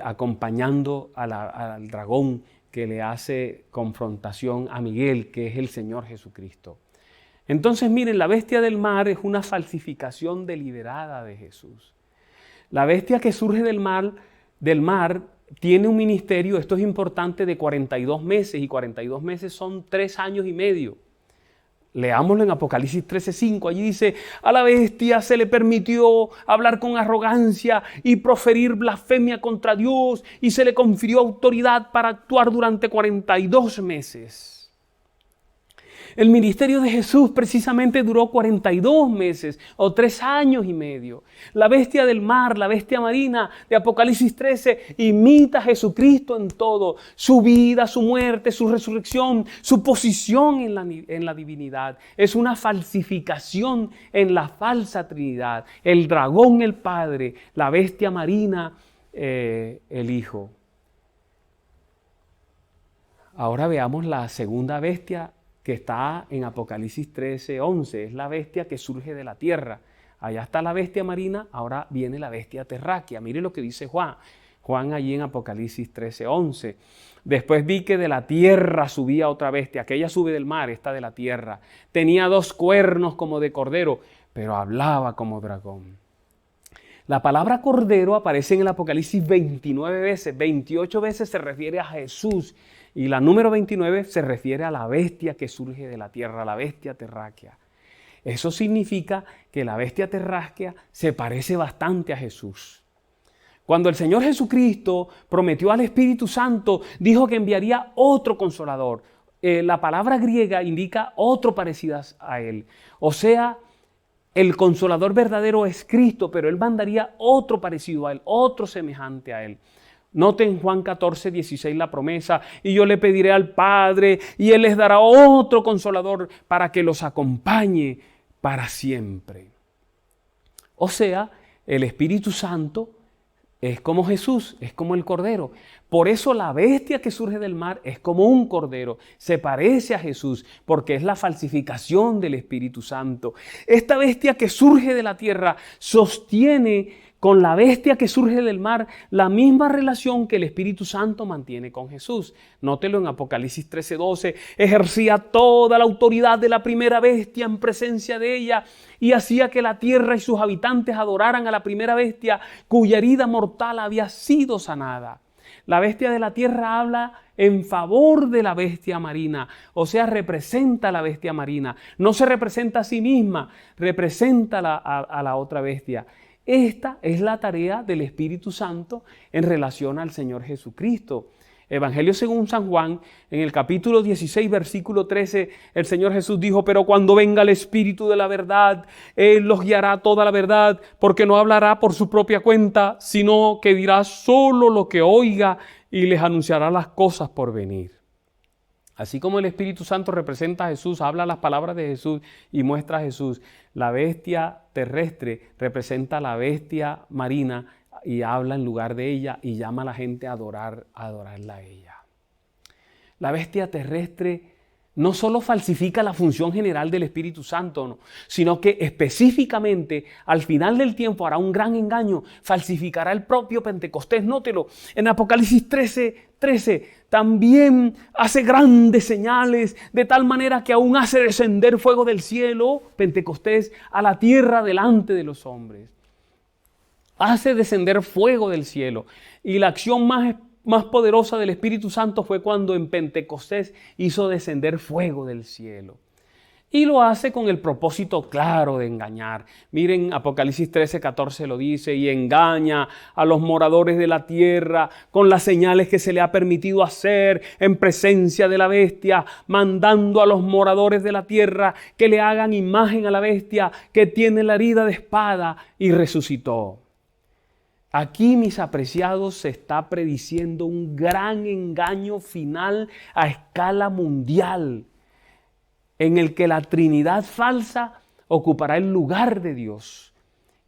acompañando al dragón que le hace confrontación a Miguel, que es el Señor Jesucristo. Entonces miren, la bestia del mar es una falsificación deliberada de Jesús. La bestia que surge del mar tiene un ministerio, esto es importante, de 42 meses, y 42 meses son 3 años y medio. Leámoslo en Apocalipsis 13:5, allí dice, a la bestia se le permitió hablar con arrogancia y proferir blasfemia contra Dios, y se le confirió autoridad para actuar durante 42 meses. El ministerio de Jesús precisamente duró 42 meses o 3 años y medio. La bestia del mar, la bestia marina de Apocalipsis 13 imita a Jesucristo en todo. Su vida, su muerte, su resurrección, su posición en la divinidad. Es una falsificación en la falsa Trinidad. El dragón, el Padre, la bestia marina, el Hijo. Ahora veamos la segunda bestia que está en Apocalipsis 13:11, es la bestia que surge de la tierra. Allá está la bestia marina, ahora viene la bestia terráquea. Mire lo que dice Juan allí en Apocalipsis 13:11. Después vi que de la tierra subía otra bestia, aquella sube del mar, esta de la tierra. Tenía 2 cuernos como de cordero, pero hablaba como dragón. La palabra cordero aparece en el Apocalipsis 29 veces, 28 veces se refiere a Jesús y la número 29 se refiere a la bestia que surge de la tierra, la bestia terráquea. Eso significa que la bestia terráquea se parece bastante a Jesús. Cuando el Señor Jesucristo prometió al Espíritu Santo, dijo que enviaría otro consolador. La palabra griega indica otro parecido a Él. O sea, el consolador verdadero es Cristo, pero Él mandaría otro parecido a Él, otro semejante a Él. Noten Juan 14:16 la promesa, y yo le pediré al Padre, y Él les dará otro consolador para que los acompañe para siempre. O sea, el Espíritu Santo es como Jesús, es como el Cordero. Por eso la bestia que surge del mar es como un cordero, se parece a Jesús, porque es la falsificación del Espíritu Santo. Esta bestia que surge de la tierra sostiene con la bestia que surge del mar, la misma relación que el Espíritu Santo mantiene con Jesús. Nótelo en Apocalipsis 13:12, ejercía toda la autoridad de la primera bestia en presencia de ella y hacía que la tierra y sus habitantes adoraran a la primera bestia cuya herida mortal había sido sanada. La bestia de la tierra habla en favor de la bestia marina, o sea, representa a la bestia marina. No se representa a sí misma, representa a la otra bestia. Esta es la tarea del Espíritu Santo en relación al Señor Jesucristo. Evangelio según San Juan, en el capítulo 16, versículo 13, el Señor Jesús dijo: pero cuando venga el Espíritu de la verdad, Él los guiará a toda la verdad, porque no hablará por su propia cuenta, sino que dirá solo lo que oiga y les anunciará las cosas por venir. Así como el Espíritu Santo representa a Jesús, habla las palabras de Jesús y muestra a Jesús, la bestia terrestre representa a la bestia marina y habla en lugar de ella y llama a la gente a adorarla a ella. La bestia terrestre no solo falsifica la función general del Espíritu Santo, no, sino que específicamente al final del tiempo hará un gran engaño, falsificará el propio Pentecostés. Nótelo, en Apocalipsis 13 también hace grandes señales, de tal manera que aún hace descender fuego del cielo, Pentecostés, a la tierra delante de los hombres. Hace descender fuego del cielo. Y la acción más poderosa del Espíritu Santo fue cuando en Pentecostés hizo descender fuego del cielo. Y lo hace con el propósito claro de engañar. Miren, Apocalipsis 13:14 lo dice: y engaña a los moradores de la tierra con las señales que se le ha permitido hacer en presencia de la bestia, mandando a los moradores de la tierra que le hagan imagen a la bestia que tiene la herida de espada y resucitó. Aquí, mis apreciados, se está prediciendo un gran engaño final a escala mundial, en el que la Trinidad falsa ocupará el lugar de Dios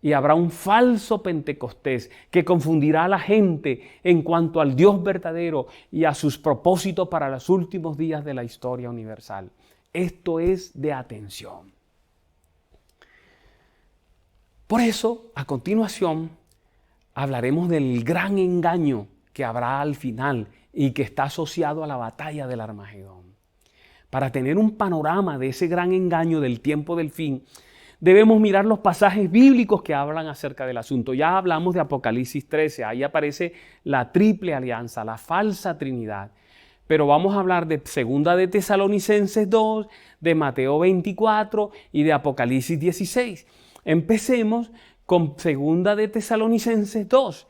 y habrá un falso Pentecostés que confundirá a la gente en cuanto al Dios verdadero y a sus propósitos para los últimos días de la historia universal. Esto es de atención. Por eso, a continuación, hablaremos del gran engaño que habrá al final y que está asociado a la batalla del Armagedón. Para tener un panorama de ese gran engaño del tiempo del fin, debemos mirar los pasajes bíblicos que hablan acerca del asunto. Ya hablamos de Apocalipsis 13, ahí aparece la triple alianza, la falsa trinidad. Pero vamos a hablar de 2 de Tesalonicenses 2, de Mateo 24 y de Apocalipsis 16. Empecemos con 2 de Tesalonicenses 2,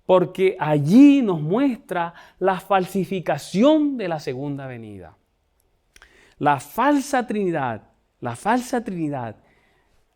porque allí nos muestra la falsificación de la segunda venida. La falsa trinidad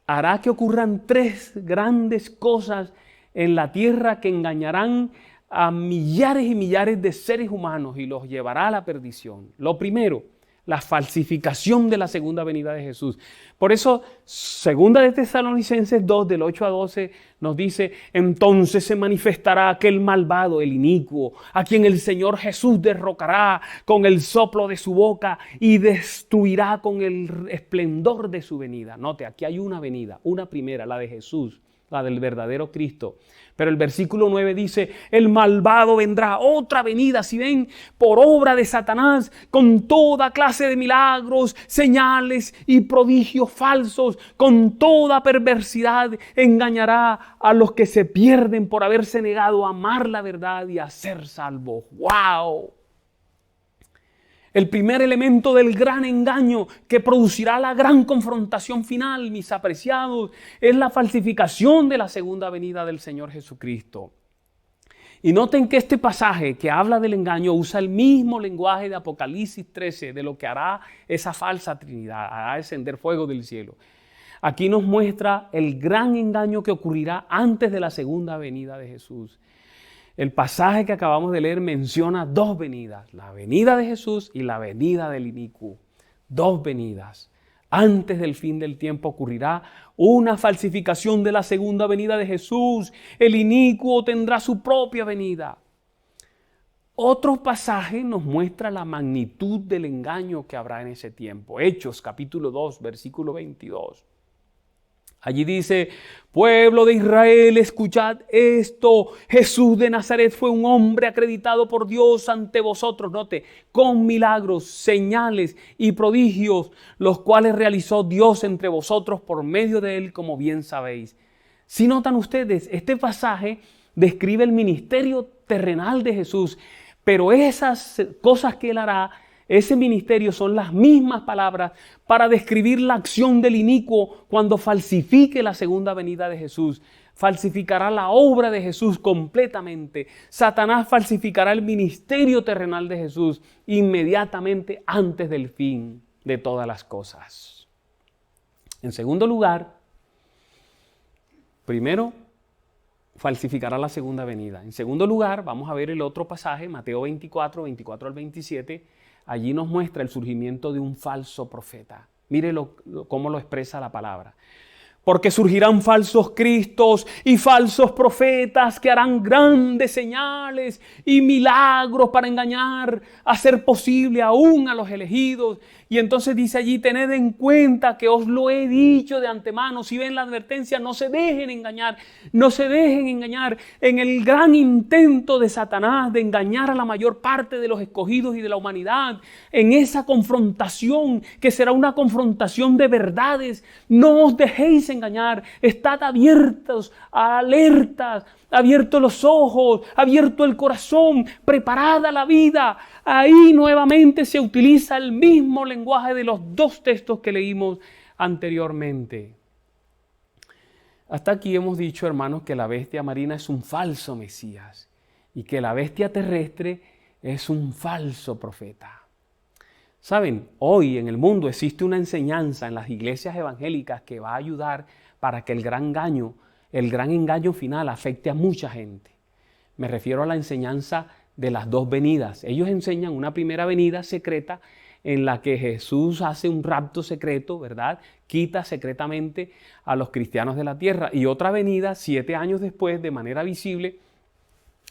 hará que ocurran 3 grandes cosas en la tierra que engañarán a millares y millares de seres humanos y los llevará a la perdición. Lo primero, la falsificación de la segunda venida de Jesús. Por eso, 2 de Tesalonicenses 2, del 8 a 12, nos dice: entonces se manifestará aquel malvado, el inicuo, a quien el Señor Jesús derrocará con el soplo de su boca y destruirá con el esplendor de su venida. Note, aquí hay una venida, una primera, la de Jesús, la del verdadero Cristo. Pero el versículo 9 dice: el malvado vendrá, otra venida, si ven, por obra de Satanás, con toda clase de milagros, señales y prodigios falsos, con toda perversidad, engañará a los que se pierden por haberse negado a amar la verdad y a ser salvos. ¡Wow! El primer elemento del gran engaño que producirá la gran confrontación final, mis apreciados, es la falsificación de la segunda venida del Señor Jesucristo. Y noten que este pasaje que habla del engaño usa el mismo lenguaje de Apocalipsis 13, de lo que hará esa falsa trinidad, hará descender fuego del cielo. Aquí nos muestra el gran engaño que ocurrirá antes de la segunda venida de Jesús. El pasaje que acabamos de leer menciona 2 venidas, la venida de Jesús y la venida del inicuo. 2 venidas. Antes del fin del tiempo ocurrirá una falsificación de la segunda venida de Jesús. El inicuo tendrá su propia venida. Otro pasaje nos muestra la magnitud del engaño que habrá en ese tiempo. Hechos capítulo 2, versículo 22. Allí dice: pueblo de Israel, escuchad esto. Jesús de Nazaret fue un hombre acreditado por Dios ante vosotros, note, con milagros, señales y prodigios, los cuales realizó Dios entre vosotros por medio de él, como bien sabéis. Si notan ustedes, este pasaje describe el ministerio terrenal de Jesús, pero esas cosas que él hará, ese ministerio, son las mismas palabras para describir la acción del inicuo cuando falsifique la segunda venida de Jesús. Falsificará la obra de Jesús completamente. Satanás falsificará el ministerio terrenal de Jesús inmediatamente antes del fin de todas las cosas. En segundo lugar, primero, falsificará la segunda venida. En segundo lugar, vamos a ver el otro pasaje, Mateo 24, 24 al 27. Allí nos muestra el surgimiento de un falso profeta. Mire cómo lo expresa la palabra. Porque surgirán falsos cristos y falsos profetas que harán grandes señales y milagros para engañar, hacer posible aún a los elegidos. Y entonces dice allí: tened en cuenta que os lo he dicho de antemano. Si ven la advertencia, no se dejen engañar. No se dejen engañar en el gran intento de Satanás de engañar a la mayor parte de los escogidos y de la humanidad. En esa confrontación, que será una confrontación de verdades, no os dejéis engañar. Estad abiertos, alertas, abiertos los ojos, abierto el corazón, preparada la vida. Ahí nuevamente se utiliza el mismo lenguaje de los dos textos que leímos anteriormente. Hasta aquí hemos dicho, hermanos, que la bestia marina es un falso Mesías y que la bestia terrestre es un falso profeta. Saben, hoy en el mundo existe una enseñanza en las iglesias evangélicas que va a ayudar para que el gran engaño final afecte a mucha gente. Me refiero a la enseñanza de las dos venidas. Ellos enseñan una primera venida secreta en la que Jesús hace un rapto secreto, ¿verdad? Quita secretamente a los cristianos de la tierra, y otra venida 7 años después de manera visible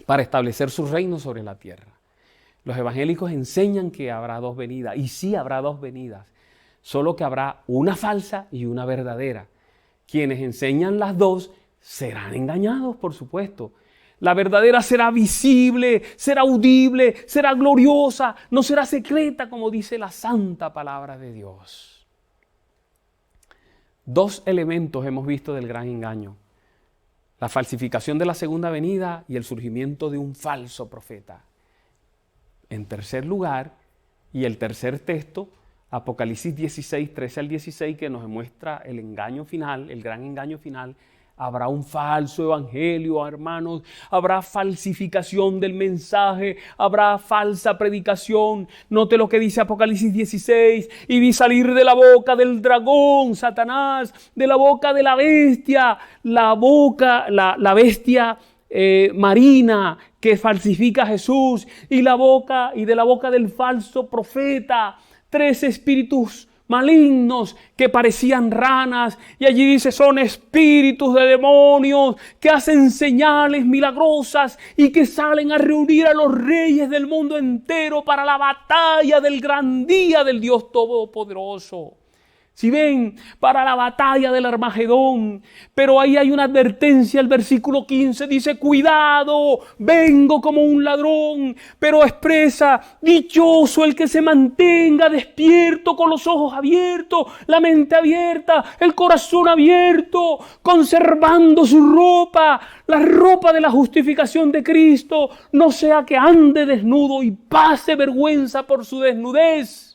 para establecer su reino sobre la tierra. Los evangélicos enseñan que habrá dos venidas, y sí habrá dos venidas, solo que habrá una falsa y una verdadera. Quienes enseñan las dos serán engañados, por supuesto. La verdadera será visible, será audible, será gloriosa, no será secreta, como dice la santa palabra de Dios. Dos elementos hemos visto del gran engaño: la falsificación de la segunda venida y el surgimiento de un falso profeta. En tercer lugar, y el tercer texto, Apocalipsis 16, 13 al 16, que nos muestra el engaño final, el gran engaño final. Habrá un falso evangelio, hermanos, habrá falsificación del mensaje, habrá falsa predicación. Note lo que dice Apocalipsis 16: y vi salir de la boca del dragón, Satanás, de la boca de la bestia, la bestia marina que falsifica a Jesús, y de la boca del falso profeta, 3 espíritus malignos que parecían ranas, y allí dice: son espíritus de demonios que hacen señales milagrosas y que salen a reunir a los reyes del mundo entero para la batalla del gran día del Dios Todopoderoso. Si ven, para la batalla del Armagedón. Pero ahí hay una advertencia. El versículo 15 dice: cuidado, vengo como un ladrón. Pero expresa: dichoso el que se mantenga despierto, con los ojos abiertos, la mente abierta, el corazón abierto, conservando su ropa, la ropa de la justificación de Cristo, no sea que ande desnudo y pase vergüenza por su desnudez.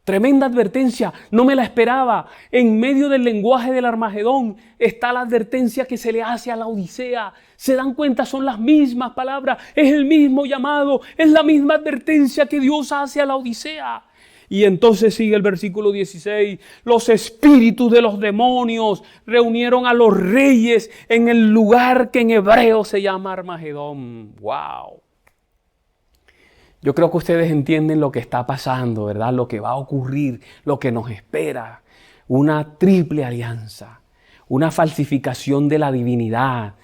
Tremenda advertencia, no me la esperaba. En medio del lenguaje del Armagedón está la advertencia que se le hace a la Odisea. ¿Se dan cuenta? Son las mismas palabras, es el mismo llamado, es la misma advertencia que Dios hace a la Odisea. Y entonces sigue el versículo 16: los espíritus de los demonios reunieron a los reyes en el lugar que en hebreo se llama Armagedón. ¡Wow! Yo creo que ustedes entienden lo que está pasando, ¿verdad? Lo que va a ocurrir, lo que nos espera. Una triple alianza, una falsificación de la divinidad,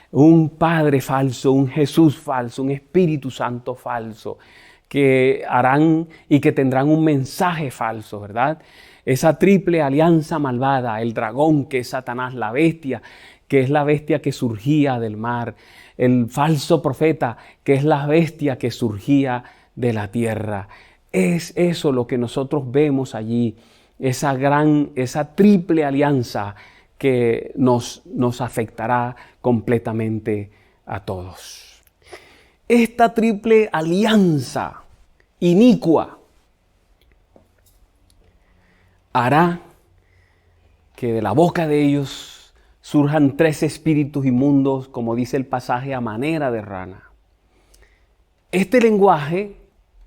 un Padre falso, un Jesús falso, un Espíritu Santo falso, que harán y que tendrán un mensaje falso, ¿verdad? Esa triple alianza malvada, el dragón que es Satanás, la bestia, que es la bestia que surgía del mar, el falso profeta, que es la bestia que surgía de la tierra. Es eso lo que nosotros vemos allí, esa triple alianza que nos afectará completamente a todos. Esta triple alianza inicua hará que de la boca de ellos surjan 3 espíritus inmundos, como dice el pasaje, a manera de rana. Este lenguaje,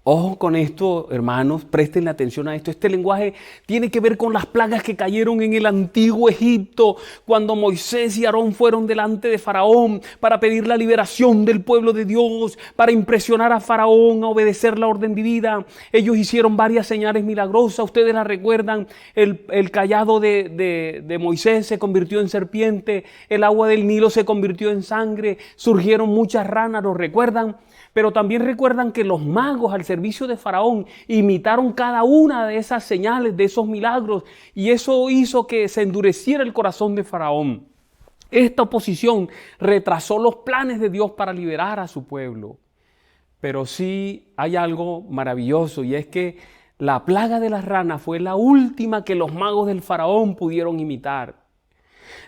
ojo con esto, hermanos, presten atención a esto. Este lenguaje tiene que ver con las plagas que cayeron en el antiguo Egipto, cuando Moisés y Aarón fueron delante de Faraón para pedir la liberación del pueblo de Dios, para impresionar a Faraón a obedecer la orden divina. Ellos hicieron varias señales milagrosas. Ustedes la recuerdan, el cayado de Moisés se convirtió en serpiente, el agua del Nilo se convirtió en sangre, surgieron muchas ranas, ¿lo recuerdan? Pero también recuerdan que los magos al servicio de Faraón imitaron cada una de esas señales, de esos milagros, y eso hizo que se endureciera el corazón de Faraón. Esta oposición retrasó los planes de Dios para liberar a su pueblo. Pero sí hay algo maravilloso, y es que la plaga de las ranas fue la última que los magos del Faraón pudieron imitar.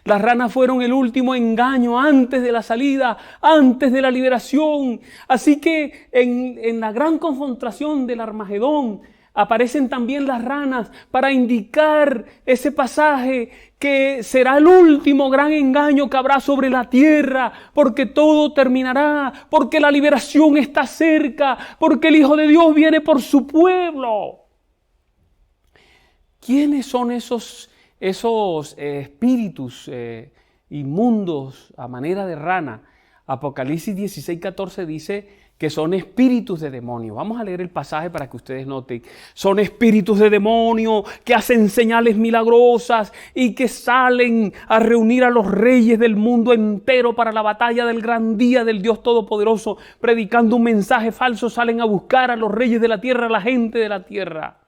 Las ranas fueron el último engaño antes de la salida, antes de la liberación. Así que en la gran confrontación del Armagedón aparecen también las ranas para indicar ese pasaje que será el último gran engaño que habrá sobre la tierra, porque todo terminará, porque la liberación está cerca, porque el Hijo de Dios viene por su pueblo. ¿Quiénes son esos espíritus inmundos a manera de rana? Apocalipsis 16:14 dice que son espíritus de demonio. Vamos a leer el pasaje para que ustedes noten. Son espíritus de demonio que hacen señales milagrosas y que salen a reunir a los reyes del mundo entero para la batalla del gran día del Dios Todopoderoso. Predicando un mensaje falso, salen a buscar a los reyes de la tierra, a la gente de la tierra.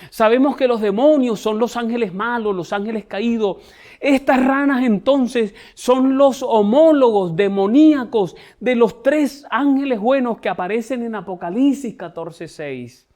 Sabemos que los demonios son los ángeles malos, los ángeles caídos. Estas ranas entonces son los homólogos demoníacos de los 3 ángeles buenos que aparecen en Apocalipsis 14:6.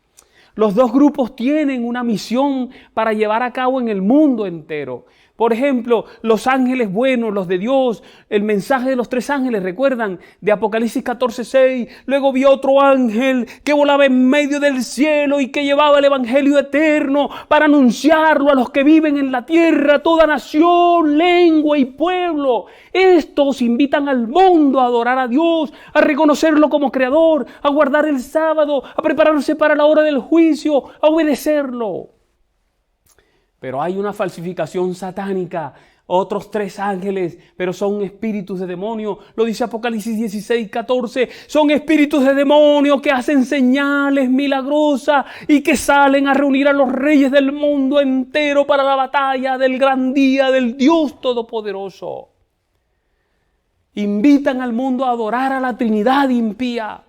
Los 2 grupos tienen una misión para llevar a cabo en el mundo entero. Por ejemplo, los ángeles buenos, los de Dios, el mensaje de los 3 ángeles, ¿recuerdan? De Apocalipsis 14:6. Luego vi otro ángel que volaba en medio del cielo y que llevaba el evangelio eterno para anunciarlo a los que viven en la tierra, toda nación, lengua y pueblo. Estos invitan al mundo a adorar a Dios, a reconocerlo como creador, a guardar el sábado, a prepararse para la hora del juicio, a obedecerlo. Pero hay una falsificación satánica, otros 3 ángeles, pero son espíritus de demonio. Lo dice Apocalipsis 16:14. Son espíritus de demonio que hacen señales milagrosas y que salen a reunir a los reyes del mundo entero para la batalla del gran día del Dios Todopoderoso. Invitan al mundo a adorar a la Trinidad impía.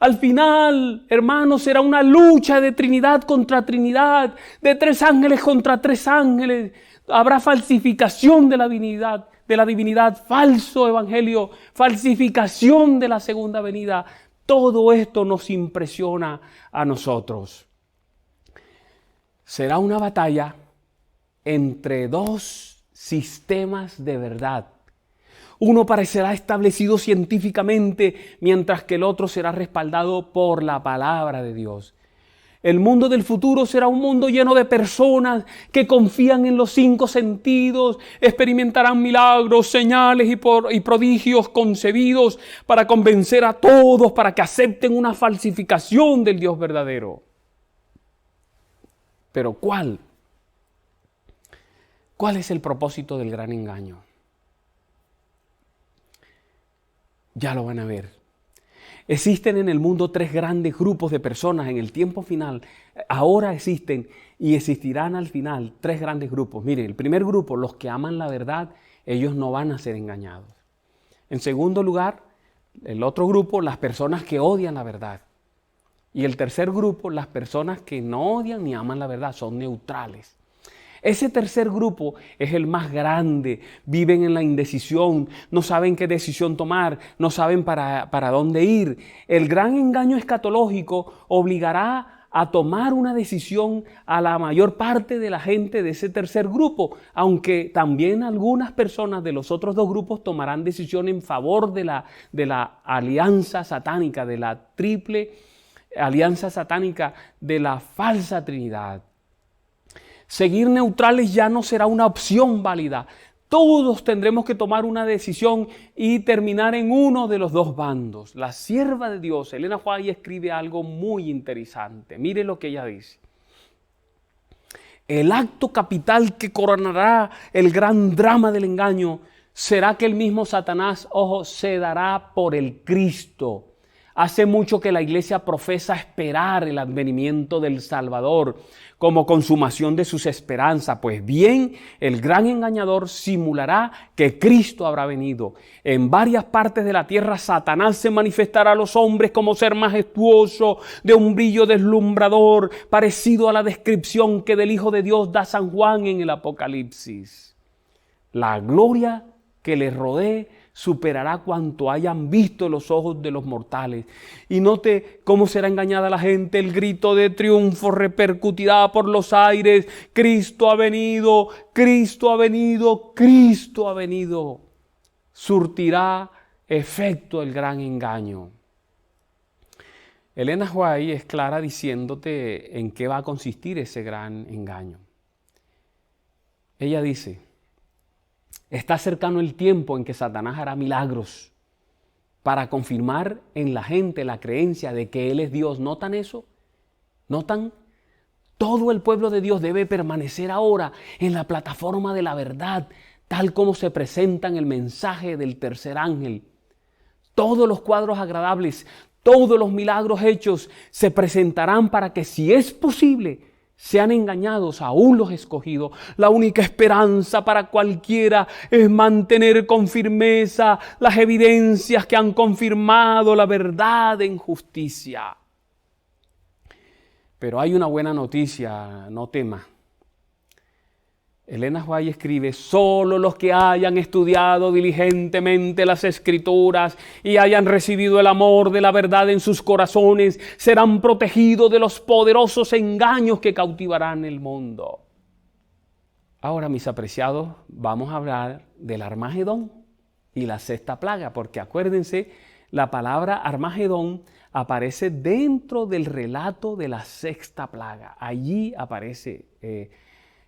Al final, hermanos, será una lucha de Trinidad contra Trinidad, de 3 ángeles contra 3 ángeles. Habrá falsificación de la divinidad, falso evangelio, falsificación de la segunda venida. Todo esto nos impresiona a nosotros. Será una batalla entre 2 sistemas de verdad. Uno parecerá establecido científicamente, mientras que el otro será respaldado por la palabra de Dios. El mundo del futuro será un mundo lleno de personas que confían en los 5 sentidos, experimentarán milagros, señales y prodigios concebidos para convencer a todos para que acepten una falsificación del Dios verdadero. Pero ¿cuál? ¿Cuál es el propósito del gran engaño? Ya lo van a ver. Existen en el mundo 3 grandes grupos de personas en el tiempo final. Ahora existen y existirán al final 3 grandes grupos. Miren, el primer grupo, los que aman la verdad, ellos no van a ser engañados. En segundo lugar, el otro grupo, las personas que odian la verdad. Y el tercer grupo, las personas que no odian ni aman la verdad, son neutrales. Ese tercer grupo es el más grande, viven en la indecisión, no saben qué decisión tomar, no saben para dónde ir. El gran engaño escatológico obligará a tomar una decisión a la mayor parte de la gente de ese tercer grupo, aunque también algunas personas de los otros dos grupos tomarán decisión en favor de la alianza satánica, de la triple alianza satánica, de la falsa Trinidad. Seguir neutrales ya no será una opción válida. Todos tendremos que tomar una decisión y terminar en uno de los dos bandos. La sierva de Dios, Elena White, escribe algo muy interesante. Mire lo que ella dice. El acto capital que coronará el gran drama del engaño será que el mismo Satanás, se dará por el Cristo. Hace mucho que la iglesia profesa esperar el advenimiento del Salvador como consumación de sus esperanzas. Pues bien, el gran engañador simulará que Cristo habrá venido. En varias partes de la tierra, Satanás se manifestará a los hombres como ser majestuoso, de un brillo deslumbrador, parecido a la descripción que del Hijo de Dios da San Juan en el Apocalipsis. La gloria que le rodee superará cuanto hayan visto los ojos de los mortales. Y note cómo será engañada la gente. El grito de triunfo repercutirá por los aires. Cristo ha venido, Cristo ha venido, Cristo ha venido. Surtirá efecto el gran engaño. Elena White es clara diciéndote en qué va a consistir ese gran engaño. Ella dice: está cercano el tiempo en que Satanás hará milagros para confirmar en la gente la creencia de que Él es Dios. ¿Notan eso? ¿Notan? Todo el pueblo de Dios debe permanecer ahora en la plataforma de la verdad, tal como se presenta en el mensaje del tercer ángel. Todos los cuadros agradables, todos los milagros hechos se presentarán para que, si es posible, sean engañados aún los escogidos. La única esperanza para cualquiera es mantener con firmeza las evidencias que han confirmado la verdad en justicia. Pero hay una buena noticia, no tema. Elena White escribe: solo los que hayan estudiado diligentemente las Escrituras y hayan recibido el amor de la verdad en sus corazones serán protegidos de los poderosos engaños que cautivarán el mundo. Ahora, mis apreciados, vamos a hablar del Armagedón y la sexta plaga, porque acuérdense, la palabra Armagedón aparece dentro del relato de la sexta plaga. Allí aparece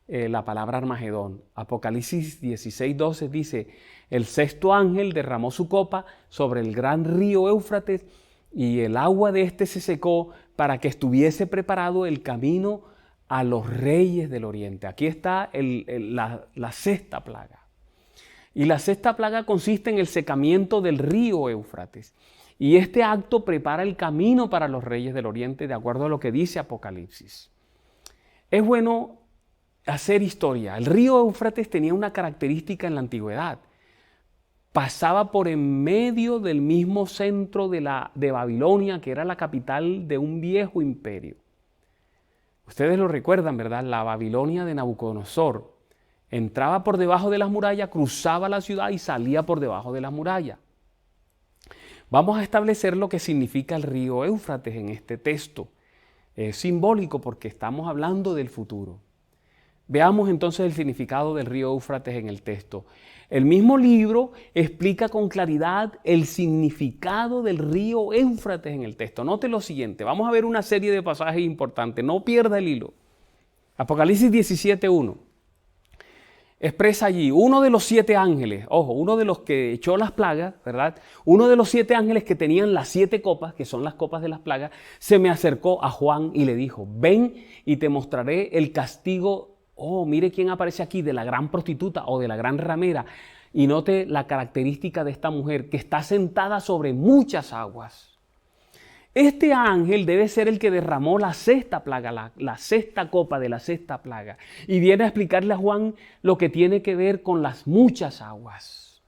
la palabra Armagedón. Apocalipsis 16:12 dice: el sexto ángel derramó su copa sobre el gran río Éufrates y el agua de éste se secó para que estuviese preparado el camino a los reyes del oriente. Aquí está la sexta plaga. Y la sexta plaga consiste en el secamiento del río Éufrates. Y este acto prepara el camino para los reyes del oriente, de acuerdo a lo que dice Apocalipsis. Es bueno hacer historia. El río Éufrates tenía una característica en la antigüedad. Pasaba por en medio del mismo centro de Babilonia, que era la capital de un viejo imperio. Ustedes lo recuerdan, ¿verdad? La Babilonia de Nabucodonosor. Entraba por debajo de las murallas, cruzaba la ciudad y salía por debajo de las murallas. Vamos a establecer lo que significa el río Éufrates en este texto. Es simbólico porque estamos hablando del futuro. Veamos entonces el significado del río Éufrates en el texto. El mismo libro explica con claridad el significado del río Éufrates en el texto. Note lo siguiente, vamos a ver una serie de pasajes importantes, no pierda el hilo. Apocalipsis 17:1 expresa allí: uno de los 7 ángeles, uno de los que echó las plagas, ¿verdad? Uno de los 7 ángeles que tenían las 7 copas, que son las copas de las plagas, se me acercó a Juan y le dijo: ven y te mostraré el castigo. Mire quién aparece aquí, de la gran prostituta o de la gran ramera. Y note la característica de esta mujer, que está sentada sobre muchas aguas. Este ángel debe ser el que derramó la sexta plaga, la sexta copa de la sexta plaga. Y viene a explicarle a Juan lo que tiene que ver con las muchas aguas.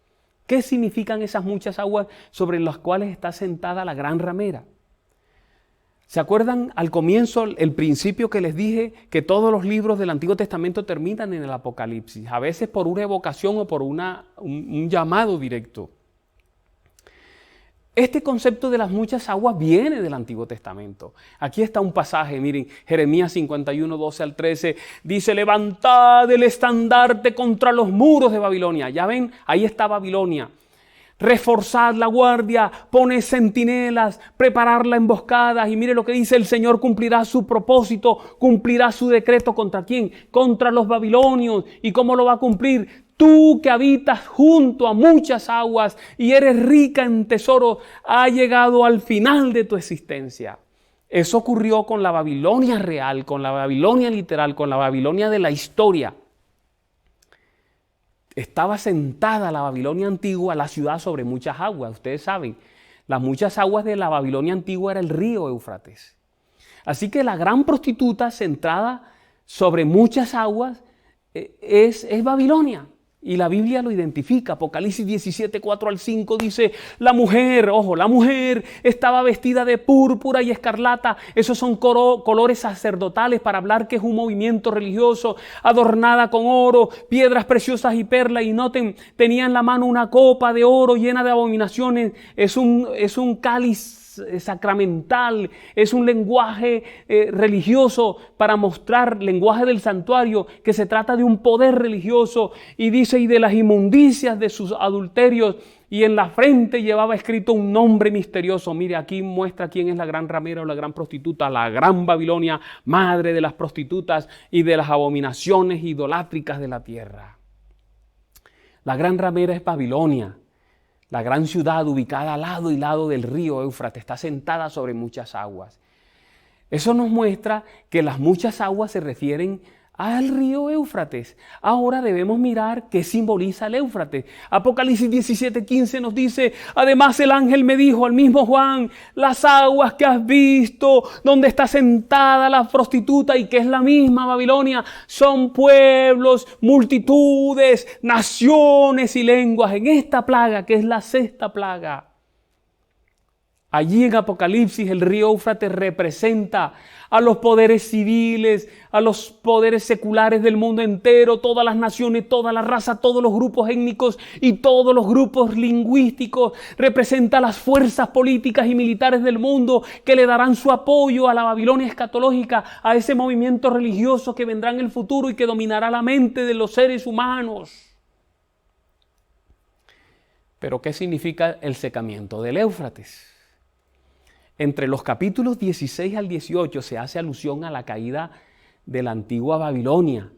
¿Qué significan esas muchas aguas sobre las cuales está sentada la gran ramera? ¿Se acuerdan al comienzo, el principio que les dije que todos los libros del Antiguo Testamento terminan en el Apocalipsis? A veces por una evocación o por un llamado directo. Este concepto de las muchas aguas viene del Antiguo Testamento. Aquí está un pasaje, miren, Jeremías 51, 12 al 13, dice: levantad el estandarte contra los muros de Babilonia. Ya ven, ahí está Babilonia. Reforzad la guardia, poned centinelas, preparad la emboscada. Y mire lo que dice: el Señor cumplirá su propósito, cumplirá su decreto. ¿Contra quién? Contra los babilonios. ¿Y cómo lo va a cumplir? Tú que habitas junto a muchas aguas y eres rica en tesoros, ha llegado al final de tu existencia. Eso ocurrió con la Babilonia real, con la Babilonia literal, con la Babilonia de la historia. Estaba sentada la Babilonia antigua, la ciudad sobre muchas aguas. Ustedes saben, las muchas aguas de la Babilonia antigua era el río Éufrates. Así que la gran prostituta sentada sobre muchas aguas es Babilonia. Y la Biblia lo identifica. Apocalipsis 17, 4 al 5 dice: la mujer, ojo, la mujer estaba vestida de púrpura y escarlata. Esos son colores sacerdotales para hablar que es un movimiento religioso, adornada con oro, piedras preciosas y perlas. Y noten, tenía en la mano una copa de oro llena de abominaciones. Es un cáliz sacramental, es un lenguaje religioso para mostrar, lenguaje del santuario, que se trata de un poder religioso. Y dice: y de las inmundicias de sus adulterios, y en la frente llevaba escrito un nombre misterioso. Mire, aquí muestra quién es la gran ramera o la gran prostituta, la gran Babilonia, madre de las prostitutas y de las abominaciones idolátricas de la tierra. La gran ramera es Babilonia. La gran ciudad ubicada al lado y lado del río Éufrates, está sentada sobre muchas aguas. Eso nos muestra que las muchas aguas se refieren al río Éufrates. Ahora debemos mirar qué simboliza el Éufrates. Apocalipsis 17:15 nos dice: además el ángel me dijo al mismo Juan: las aguas que has visto, donde está sentada la prostituta y que es la misma Babilonia, son pueblos, multitudes, naciones y lenguas. En esta plaga, que es la sexta plaga, allí en Apocalipsis el río Éufrates representa a los poderes civiles, a los poderes seculares del mundo entero, todas las naciones, toda la raza, todos los grupos étnicos y todos los grupos lingüísticos. Representa a las fuerzas políticas y militares del mundo que le darán su apoyo a la Babilonia escatológica, a ese movimiento religioso que vendrá en el futuro y que dominará la mente de los seres humanos. Pero ¿qué significa el secamiento del Éufrates? Entre los capítulos 16 al 18 se hace alusión a la caída de la antigua Babilonia.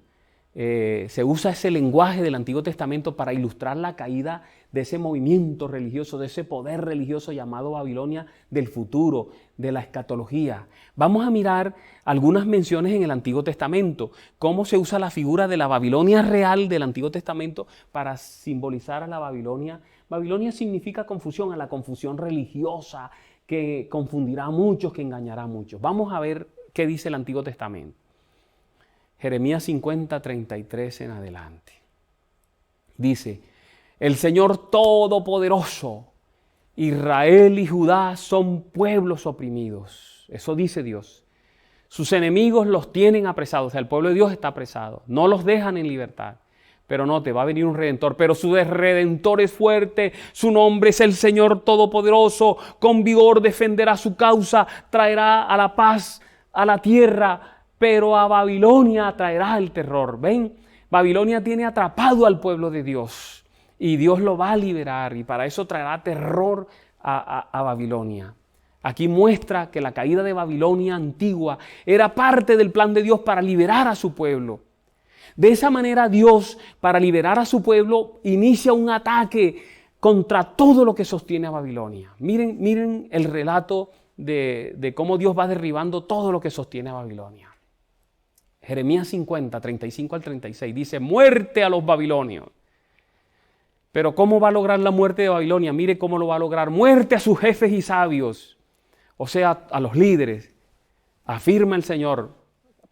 Se usa ese lenguaje del Antiguo Testamento para ilustrar la caída de ese movimiento religioso, de ese poder religioso llamado Babilonia del futuro, de la escatología. Vamos a mirar algunas menciones en el Antiguo Testamento, cómo se usa la figura de la Babilonia real del Antiguo Testamento para simbolizar a la Babilonia. Babilonia significa confusión, a la confusión religiosa, que confundirá a muchos, que engañará a muchos. Vamos a ver qué dice el Antiguo Testamento. Jeremías 50, 33 en adelante. Dice: el Señor Todopoderoso, Israel y Judá son pueblos oprimidos. Eso dice Dios. Sus enemigos los tienen apresados. O sea, el pueblo de Dios está apresado. No los dejan en libertad. Pero note, va a venir un Redentor, pero su Redentor es fuerte, su nombre es el Señor Todopoderoso, con vigor defenderá su causa, traerá a la paz a la tierra, pero a Babilonia traerá el terror. ¿Ven? Babilonia tiene atrapado al pueblo de Dios y Dios lo va a liberar, y para eso traerá terror a Babilonia. Aquí muestra que la caída de Babilonia antigua era parte del plan de Dios para liberar a su pueblo. De esa manera Dios, para liberar a su pueblo, inicia un ataque contra todo lo que sostiene a Babilonia. Miren el relato de cómo Dios va derribando todo lo que sostiene a Babilonia. Jeremías 50, 35 al 36 dice: muerte a los babilonios. Pero ¿cómo va a lograr la muerte de Babilonia? Mire cómo lo va a lograr: muerte a sus jefes y sabios, o sea, a los líderes, afirma el Señor.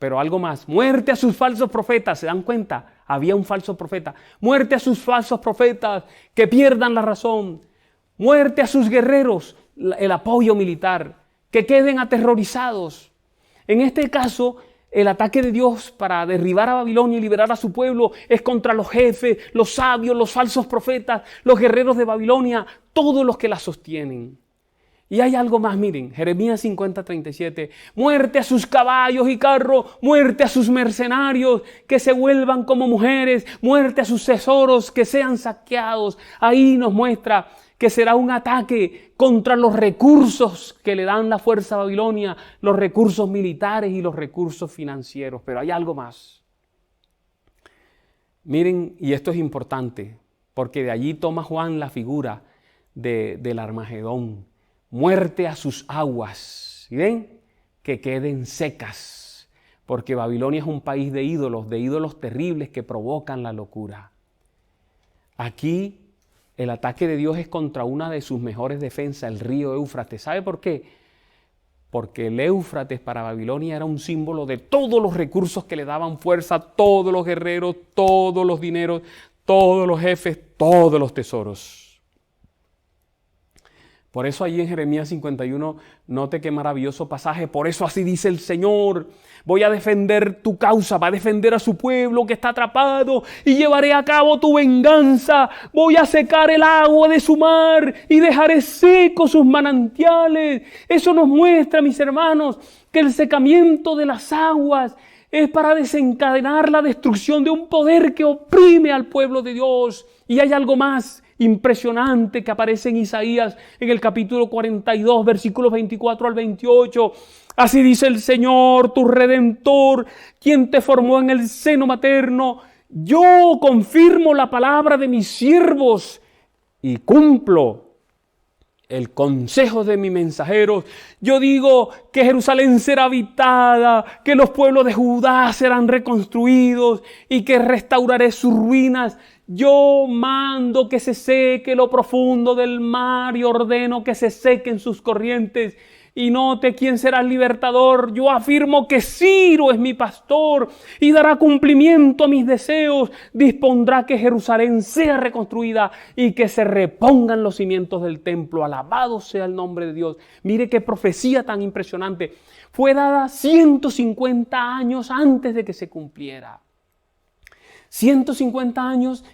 Pero algo más: muerte a sus falsos profetas. ¿Se dan cuenta? Había un falso profeta. Muerte a sus falsos profetas, que pierdan la razón. Muerte a sus guerreros, el apoyo militar. que queden aterrorizados. En este caso, el ataque de Dios para derribar a Babilonia y liberar a su pueblo es contra los jefes, los sabios, los falsos profetas, los guerreros de Babilonia, todos los que la sostienen. Y hay algo más, miren, Jeremías 50:37, muerte a sus caballos y carros, muerte a sus mercenarios, que se vuelvan como mujeres, muerte a sus tesoros, que sean saqueados. Ahí nos muestra que será un ataque contra los recursos que le dan la fuerza a Babilonia, los recursos militares y los recursos financieros. Pero hay algo más. Miren, y esto es importante, porque de allí toma Juan la figura del Armagedón. Muerte a sus aguas, ¿sí ven? Que queden secas, porque Babilonia es un país de ídolos terribles que provocan la locura. Aquí el ataque de Dios es contra una de sus mejores defensas, el río Éufrates. ¿Sabe por qué? Porque el Éufrates para Babilonia era un símbolo de todos los recursos que le daban fuerza, todos los guerreros, todos los dineros, todos los jefes, todos los tesoros. Por eso allí en Jeremías 51, note qué maravilloso pasaje. Por eso así dice el Señor: voy a defender tu causa, va a defender a su pueblo que está atrapado y llevaré a cabo tu venganza. Voy a secar el agua de su mar y dejaré secos sus manantiales. Eso nos muestra, mis hermanos, que el secamiento de las aguas es para desencadenar la destrucción de un poder que oprime al pueblo de Dios. Y hay algo más impresionante que aparece en Isaías en el capítulo 42, versículos 24 al 28. Así dice el Señor, tu Redentor, quien te formó en el seno materno. Yo confirmo la palabra de mis siervos y cumplo el consejo de mis mensajeros. Yo digo que Jerusalén será habitada, que los pueblos de Judá serán reconstruidos y que restauraré sus ruinas. Yo mando que se seque lo profundo del mar y ordeno que se sequen sus corrientes. Y note quién será el libertador. Yo afirmo que Ciro es mi pastor y dará cumplimiento a mis deseos. Dispondrá que Jerusalén sea reconstruida y que se repongan los cimientos del templo. Alabado sea el nombre de Dios. Mire qué profecía tan impresionante. Fue dada 150 años antes de que se cumpliera. 150 años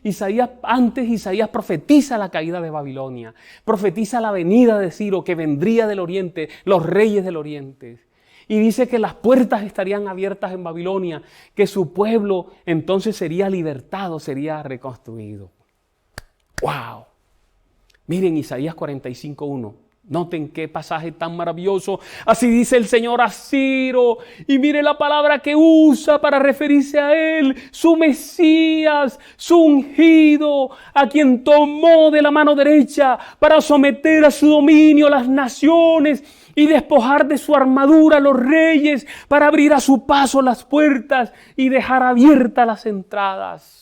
antes Isaías profetiza la caída de Babilonia, profetiza la venida de Ciro, que vendría del oriente, los reyes del oriente. Y dice que las puertas estarían abiertas en Babilonia, que su pueblo entonces sería libertado, sería reconstruido. ¡Wow! Miren Isaías 45:1. Noten qué pasaje tan maravilloso. Así dice el Señor a Ciro. Y mire la palabra que usa para referirse a él. Su Mesías, su ungido, a quien tomó de la mano derecha para someter a su dominio las naciones y despojar de su armadura a los reyes, para abrir a su paso las puertas y dejar abiertas las entradas.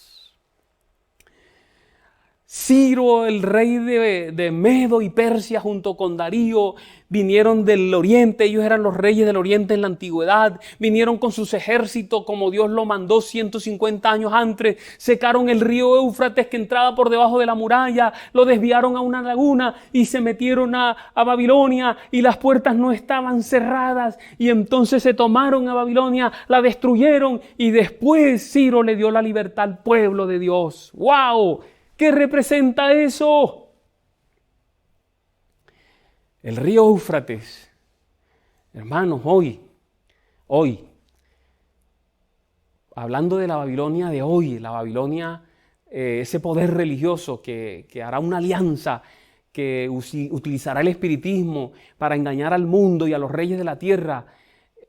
Ciro, el rey de Medo y Persia, junto con Darío, vinieron del oriente. Ellos eran los reyes del oriente en la antigüedad. Vinieron con sus ejércitos como Dios lo mandó 150 años antes. Secaron el río Éufrates que entraba por debajo de la muralla. Lo desviaron a una laguna y se metieron a Babilonia. Y las puertas no estaban cerradas. Y entonces se tomaron a Babilonia, la destruyeron. Y después Ciro le dio la libertad al pueblo de Dios. ¡Wow! ¿Qué representa eso? El río Éufrates. Hermanos, hoy, hablando de la Babilonia de hoy, la Babilonia, ese poder religioso que hará una alianza, que utilizará el espiritismo para engañar al mundo y a los reyes de la tierra.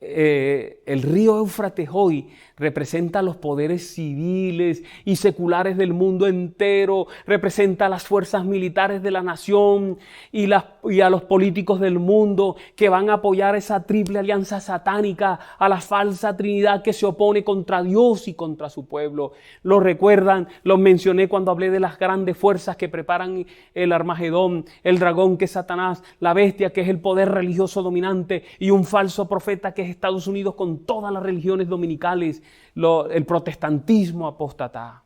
El río Éufrates hoy representa los poderes civiles y seculares del mundo entero, representa a las fuerzas militares de la nación y a los políticos del mundo que van a apoyar esa triple alianza satánica, a la falsa trinidad que se opone contra Dios y contra su pueblo. Lo recuerdan, los mencioné cuando hablé de las grandes fuerzas que preparan el Armagedón, el dragón que es Satanás, la bestia que es el poder religioso dominante y un falso profeta que es Estados Unidos con todas las religiones dominicales, el protestantismo apóstata.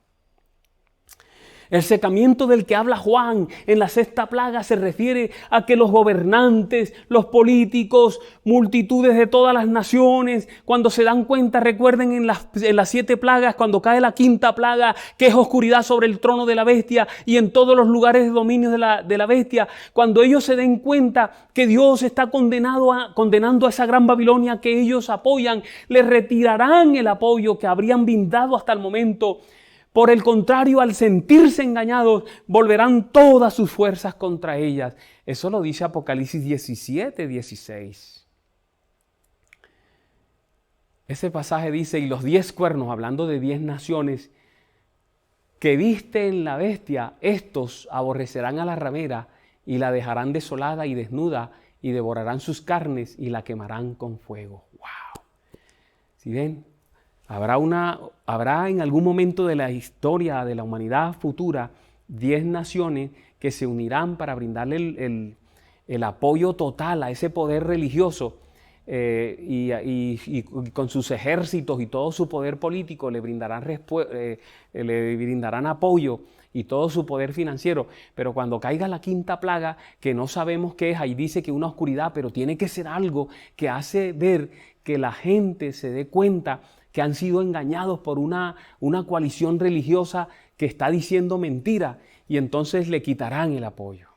El secamiento del que habla Juan en la sexta plaga se refiere a que los gobernantes, los políticos, multitudes de todas las naciones, cuando se dan cuenta, recuerden en las 7 plagas, cuando cae la quinta plaga, que es oscuridad sobre el trono de la bestia y en todos los lugares de dominio de la bestia, cuando ellos se den cuenta que Dios está condenando a esa gran Babilonia que ellos apoyan, les retirarán el apoyo que habrían brindado hasta el momento. Por el contrario, al sentirse engañados, volverán todas sus fuerzas contra ellas. Eso lo dice Apocalipsis 17, 16. Ese pasaje dice, y los 10 cuernos, hablando de 10 naciones, que viste en la bestia, estos aborrecerán a la ramera y la dejarán desolada y desnuda y devorarán sus carnes y la quemarán con fuego. ¡Wow! ¿Sí ven? Habrá en algún momento de la historia de la humanidad futura 10 naciones que se unirán para brindarle el apoyo total a ese poder religioso y con sus ejércitos y todo su poder político le brindarán apoyo y todo su poder financiero. Pero cuando caiga la quinta plaga, que no sabemos qué es, ahí dice que una oscuridad, pero tiene que ser algo que hace ver que la gente se dé cuenta que han sido engañados por una coalición religiosa que está diciendo mentira y entonces le quitarán el apoyo.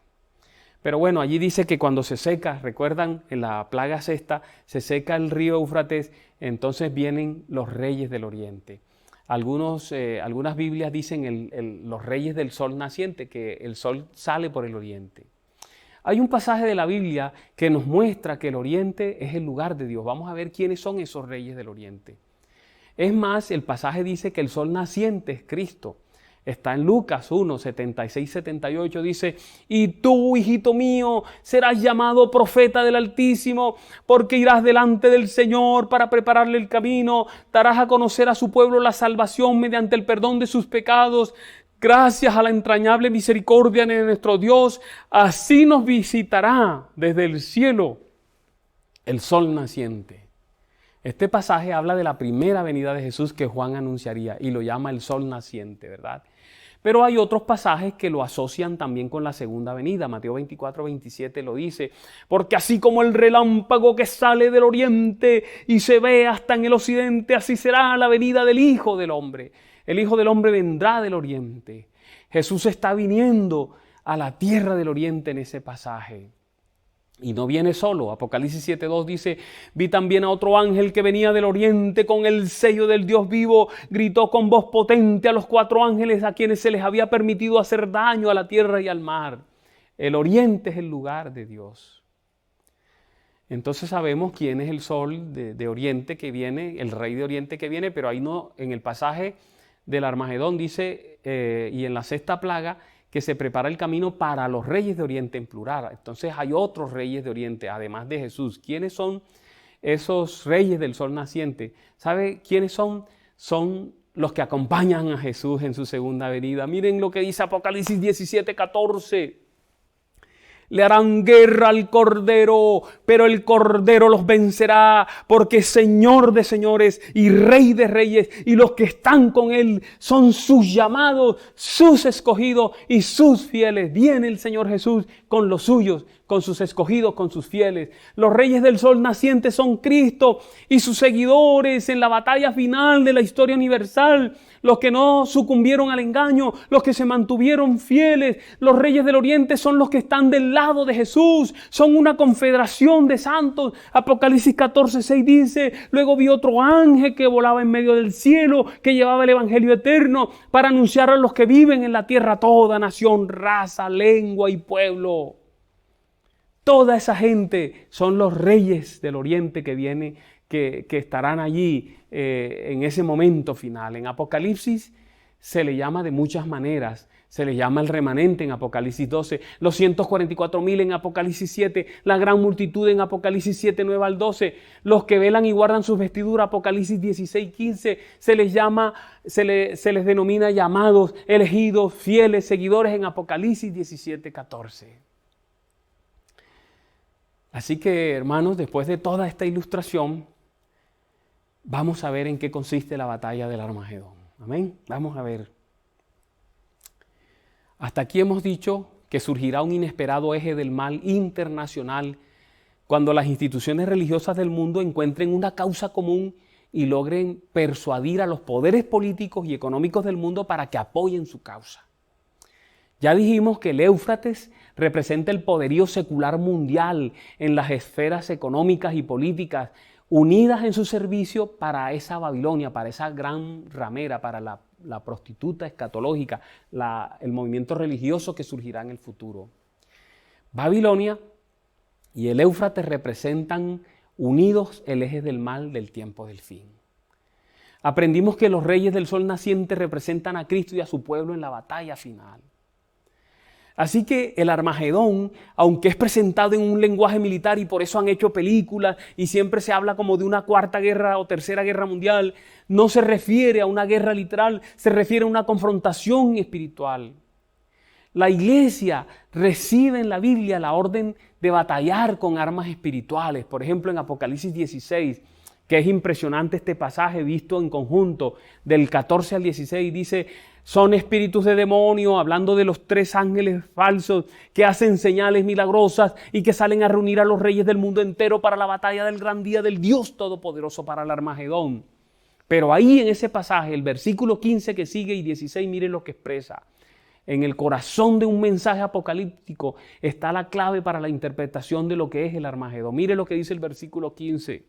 Pero bueno, allí dice que cuando se seca, recuerdan, en la plaga sexta, se seca el río Éufrates, entonces vienen los reyes del oriente. Algunas Biblias dicen los reyes del sol naciente, que el sol sale por el oriente. Hay un pasaje de la Biblia que nos muestra que el oriente es el lugar de Dios. Vamos a ver quiénes son esos reyes del oriente. Es más, el pasaje dice que el sol naciente es Cristo. Está en Lucas 1, 76, 78, dice, y tú, hijito mío, serás llamado profeta del Altísimo, porque irás delante del Señor para prepararle el camino, darás a conocer a su pueblo la salvación mediante el perdón de sus pecados, gracias a la entrañable misericordia de nuestro Dios, así nos visitará desde el cielo el sol naciente. Este pasaje habla de la primera venida de Jesús que Juan anunciaría y lo llama el sol naciente, ¿verdad? Pero hay otros pasajes que lo asocian también con la segunda venida. Mateo 24, 27 lo dice, porque así como el relámpago que sale del oriente y se ve hasta en el occidente, así será la venida del Hijo del Hombre. El Hijo del Hombre vendrá del oriente. Jesús está viniendo a la tierra del oriente en ese pasaje. Y no viene solo. Apocalipsis 7:2 dice, vi también a otro ángel que venía del oriente con el sello del Dios vivo, gritó con voz potente a los 4 ángeles a quienes se les había permitido hacer daño a la tierra y al mar. El oriente es el lugar de Dios. Entonces sabemos quién es el sol de oriente que viene, el rey de oriente que viene, pero ahí no, en el pasaje del Armagedón dice, y en la sexta plaga, que se prepara el camino para los reyes de Oriente en plural. Entonces hay otros reyes de Oriente, además de Jesús. ¿Quiénes son esos reyes del sol naciente? ¿Sabe quiénes son? Son los que acompañan a Jesús en su segunda venida. Miren lo que dice Apocalipsis 17:14. Le harán guerra al Cordero, pero el Cordero los vencerá, porque es Señor de señores y Rey de reyes, y los que están con Él son sus llamados, sus escogidos y sus fieles. Viene el Señor Jesús con los suyos, con sus escogidos, con sus fieles. Los reyes del sol naciente son Cristo y sus seguidores en la batalla final de la historia universal. Los que no sucumbieron al engaño, los que se mantuvieron fieles. Los reyes del oriente son los que están del lado de Jesús. Son una confederación de santos. Apocalipsis 14:6 dice, luego vi otro ángel que volaba en medio del cielo, que llevaba el evangelio eterno para anunciar a los que viven en la tierra, toda nación, raza, lengua y pueblo. Toda esa gente son los reyes del oriente que viene, que estarán allí en ese momento final. En Apocalipsis se le llama de muchas maneras. Se le llama el remanente en Apocalipsis 12, los 144,000 en Apocalipsis 7, la gran multitud en Apocalipsis 7, 9 al 12, los que velan y guardan sus vestiduras, Apocalipsis 16, 15, se les denomina llamados, elegidos, fieles, seguidores en Apocalipsis 17, 14. Así que, hermanos, después de toda esta ilustración, vamos a ver en qué consiste la batalla del Armagedón. Amén. Vamos a ver. Hasta aquí hemos dicho que surgirá un inesperado eje del mal internacional cuando las instituciones religiosas del mundo encuentren una causa común y logren persuadir a los poderes políticos y económicos del mundo para que apoyen su causa. Ya dijimos que el Éufrates representa el poderío secular mundial en las esferas económicas y políticas unidas en su servicio para esa Babilonia, para esa gran ramera, para la prostituta escatológica, el movimiento religioso que surgirá en el futuro. Babilonia y el Éufrates representan unidos el eje del mal del tiempo del fin. Aprendimos que los reyes del sol naciente representan a Cristo y a su pueblo en la batalla final. Así que el Armagedón, aunque es presentado en un lenguaje militar y por eso han hecho películas y siempre se habla como de una cuarta guerra o tercera guerra mundial, no se refiere a una guerra literal, se refiere a una confrontación espiritual. La iglesia recibe en la Biblia la orden de batallar con armas espirituales. Por ejemplo, en Apocalipsis 16, que es impresionante este pasaje visto en conjunto, del 14 al 16, dice: son espíritus de demonio, hablando de los 3 ángeles falsos que hacen señales milagrosas y que salen a reunir a los reyes del mundo entero para la batalla del gran día del Dios Todopoderoso, para el Armagedón. Pero ahí en ese pasaje, el versículo 15 que sigue y 16, miren lo que expresa. En el corazón de un mensaje apocalíptico está la clave para la interpretación de lo que es el Armagedón. Mire lo que dice el versículo 15.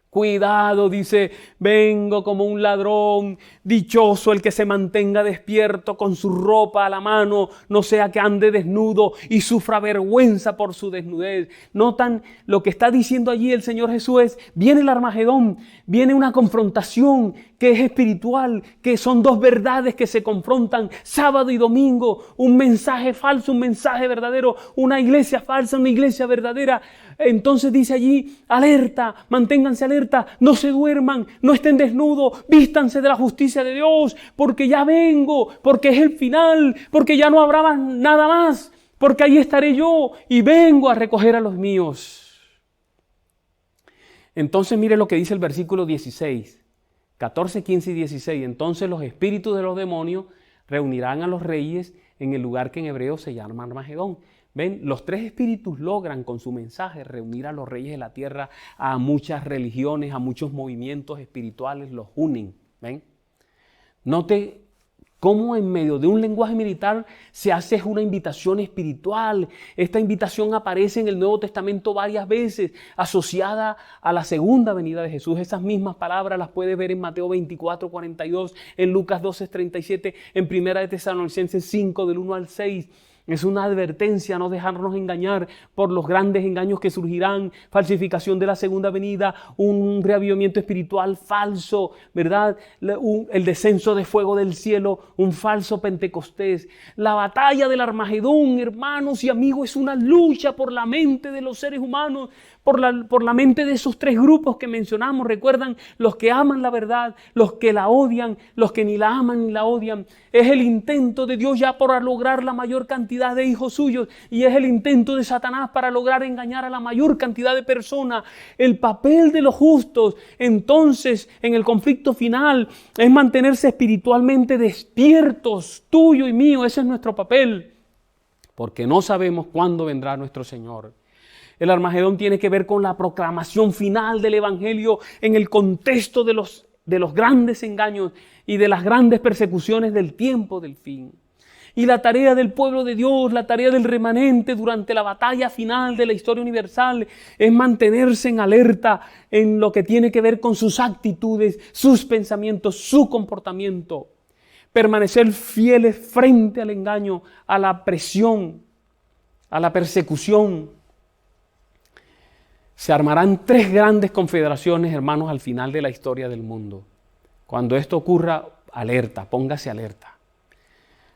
Cuidado, dice, vengo como un ladrón, dichoso el que se mantenga despierto con su ropa a la mano, no sea que ande desnudo y sufra vergüenza por su desnudez. Notan lo que está diciendo allí el Señor Jesús es: viene el Armagedón, viene una confrontación que es espiritual, que son 2 verdades que se confrontan sábado y domingo, un mensaje falso, un mensaje verdadero, una iglesia falsa, una iglesia verdadera. Entonces dice allí: alerta, manténganse alerta, no se duerman, no estén desnudos, vístanse de la justicia de Dios, porque ya vengo, porque es el final, porque ya no habrá nada más, porque ahí estaré yo y vengo a recoger a los míos. Entonces mire lo que dice el versículo 16, 14, 15 y 16. Entonces los espíritus de los demonios reunirán a los reyes en el lugar que en hebreo se llama Armagedón. ¿Ven? Los 3 espíritus logran con su mensaje reunir a los reyes de la tierra, a muchas religiones, a muchos movimientos espirituales, los unen. ¿Ven? Note cómo en medio de un lenguaje militar se hace una invitación espiritual. Esta invitación aparece en el Nuevo Testamento varias veces, asociada a la segunda venida de Jesús. Esas mismas palabras las puedes ver en Mateo 24, 42, en Lucas 12, 37, en Primera de Tesalonicenses 5, del 1 al 6. Es una advertencia a no dejarnos engañar por los grandes engaños que surgirán, falsificación de la segunda venida, un reavivamiento espiritual falso, ¿verdad? El descenso de fuego del cielo, un falso Pentecostés. La batalla del Armagedón, hermanos y amigos, es una lucha por la mente de los seres humanos, por la mente de esos 3 grupos que mencionamos. Recuerdan, los que aman la verdad, los que la odian, los que ni la aman ni la odian. Es el intento de Dios ya por lograr la mayor cantidad de hijos suyos, y es el intento de Satanás para lograr engañar a la mayor cantidad de personas. El papel de los justos, entonces, en el conflicto final, es mantenerse espiritualmente despiertos, tuyo y mío. Ese es nuestro papel, porque no sabemos cuándo vendrá nuestro Señor. El Armagedón tiene que ver con la proclamación final del Evangelio en el contexto de los grandes engaños y de las grandes persecuciones del tiempo del fin. Y la tarea del pueblo de Dios, la tarea del remanente durante la batalla final de la historia universal, es mantenerse en alerta en lo que tiene que ver con sus actitudes, sus pensamientos, su comportamiento. Permanecer fieles frente al engaño, a la presión, a la persecución. Se armarán 3 grandes confederaciones, hermanos, al final de la historia del mundo. Cuando esto ocurra, alerta, póngase alerta.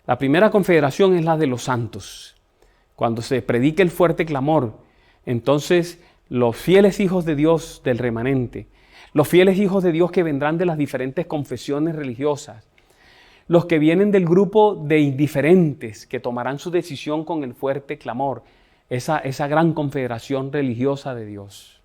La primera confederación es la de los santos. Cuando se predique el fuerte clamor, entonces los fieles hijos de Dios del remanente, los fieles hijos de Dios que vendrán de las diferentes confesiones religiosas, los que vienen del grupo de indiferentes que tomarán su decisión con el fuerte clamor, esa gran confederación religiosa de Dios.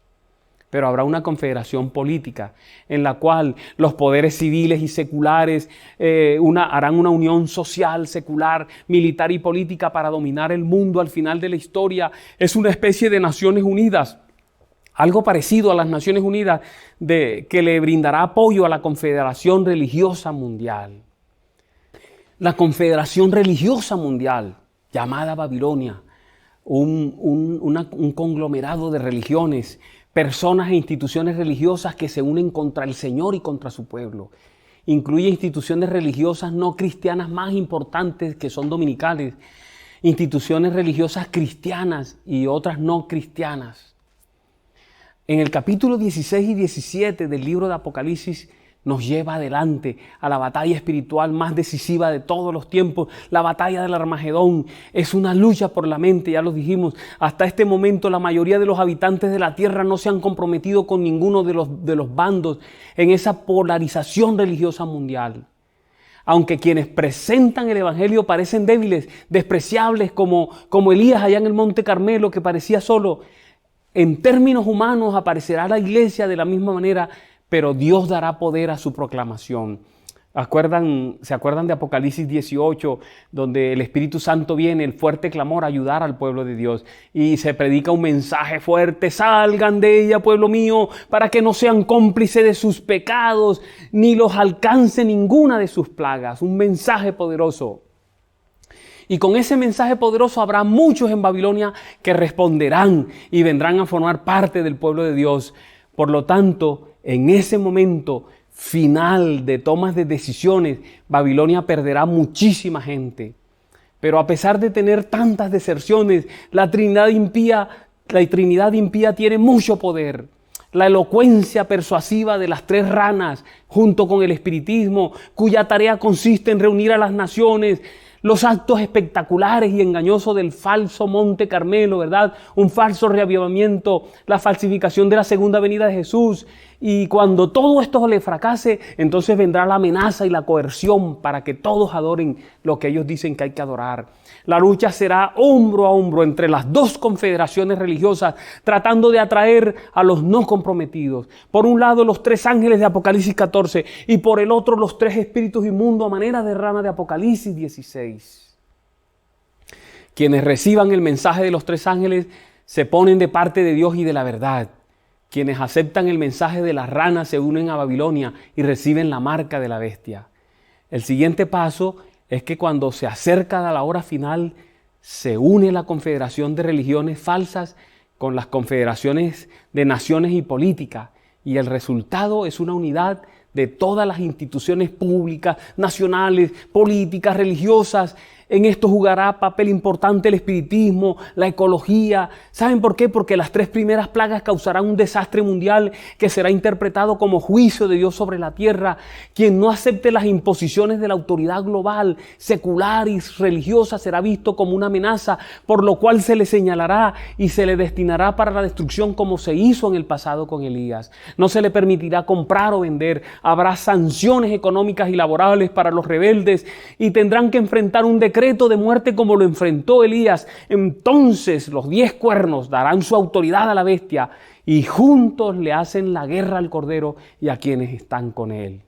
pero habrá una confederación política en la cual los poderes civiles y seculares harán una unión social, secular, militar y política para dominar el mundo al final de la historia. Es una especie de Naciones Unidas, algo parecido a las Naciones Unidas que le brindará apoyo a la Confederación Religiosa Mundial. La Confederación Religiosa Mundial, llamada Babilonia, un conglomerado de religiones, personas e instituciones religiosas que se unen contra el Señor y contra su pueblo. Incluye instituciones religiosas no cristianas más importantes que son dominicales, instituciones religiosas cristianas y otras no cristianas. En el capítulo 16 y 17 del libro de Apocalipsis nos lleva adelante a la batalla espiritual más decisiva de todos los tiempos, la batalla del Armagedón. Es una lucha por la mente, ya lo dijimos. Hasta este momento la mayoría de los habitantes de la tierra no se han comprometido con ninguno de los bandos en esa polarización religiosa mundial. Aunque quienes presentan el Evangelio parecen débiles, despreciables, como Elías allá en el Monte Carmelo, que parecía solo, en términos humanos aparecerá la iglesia de la misma manera, pero Dios dará poder a su proclamación. ¿Se acuerdan de Apocalipsis 18, donde el Espíritu Santo viene, el fuerte clamor, a ayudar al pueblo de Dios? Y se predica un mensaje fuerte: salgan de ella, pueblo mío, para que no sean cómplices de sus pecados, ni los alcance ninguna de sus plagas. Un mensaje poderoso. Y con ese mensaje poderoso habrá muchos en Babilonia que responderán y vendrán a formar parte del pueblo de Dios. Por lo tanto, en ese momento final de tomas de decisiones, Babilonia perderá muchísima gente. Pero a pesar de tener tantas deserciones, la Trinidad impía tiene mucho poder. La elocuencia persuasiva de las tres ranas, junto con el espiritismo, cuya tarea consiste en reunir a las naciones, los actos espectaculares y engañosos del falso Monte Carmelo, ¿verdad? Un falso reavivamiento, la falsificación de la segunda venida de Jesús. Y cuando todo esto le fracase, entonces vendrá la amenaza y la coerción para que todos adoren lo que ellos dicen que hay que adorar. La lucha será hombro a hombro entre las dos confederaciones religiosas, tratando de atraer a los no comprometidos. Por un lado, los tres ángeles de Apocalipsis 14 y por el otro, los tres espíritus inmundos a manera de rana de Apocalipsis 16. Quienes reciban el mensaje de los tres ángeles se ponen de parte de Dios y de la verdad. Quienes aceptan el mensaje de la rana se unen a Babilonia y reciben la marca de la bestia. El siguiente paso es que cuando se acerca a la hora final, se une la confederación de religiones falsas con las confederaciones de naciones y políticas. Y el resultado es una unidad de todas las instituciones públicas, nacionales, políticas, religiosas. En esto jugará papel importante el espiritismo, la ecología. ¿Saben por qué? Porque las tres primeras plagas causarán un desastre mundial que será interpretado como juicio de Dios sobre la tierra. Quien no acepte las imposiciones de la autoridad global, secular y religiosa será visto como una amenaza, por lo cual se le señalará y se le destinará para la destrucción, como se hizo en el pasado con Elías. No se le permitirá comprar o vender. Habrá sanciones económicas y laborales para los rebeldes y tendrán que enfrentar un decreto de muerte como lo enfrentó Elías. Entonces los 10 cuernos darán su autoridad a la bestia y juntos le hacen la guerra al Cordero y a quienes están con él.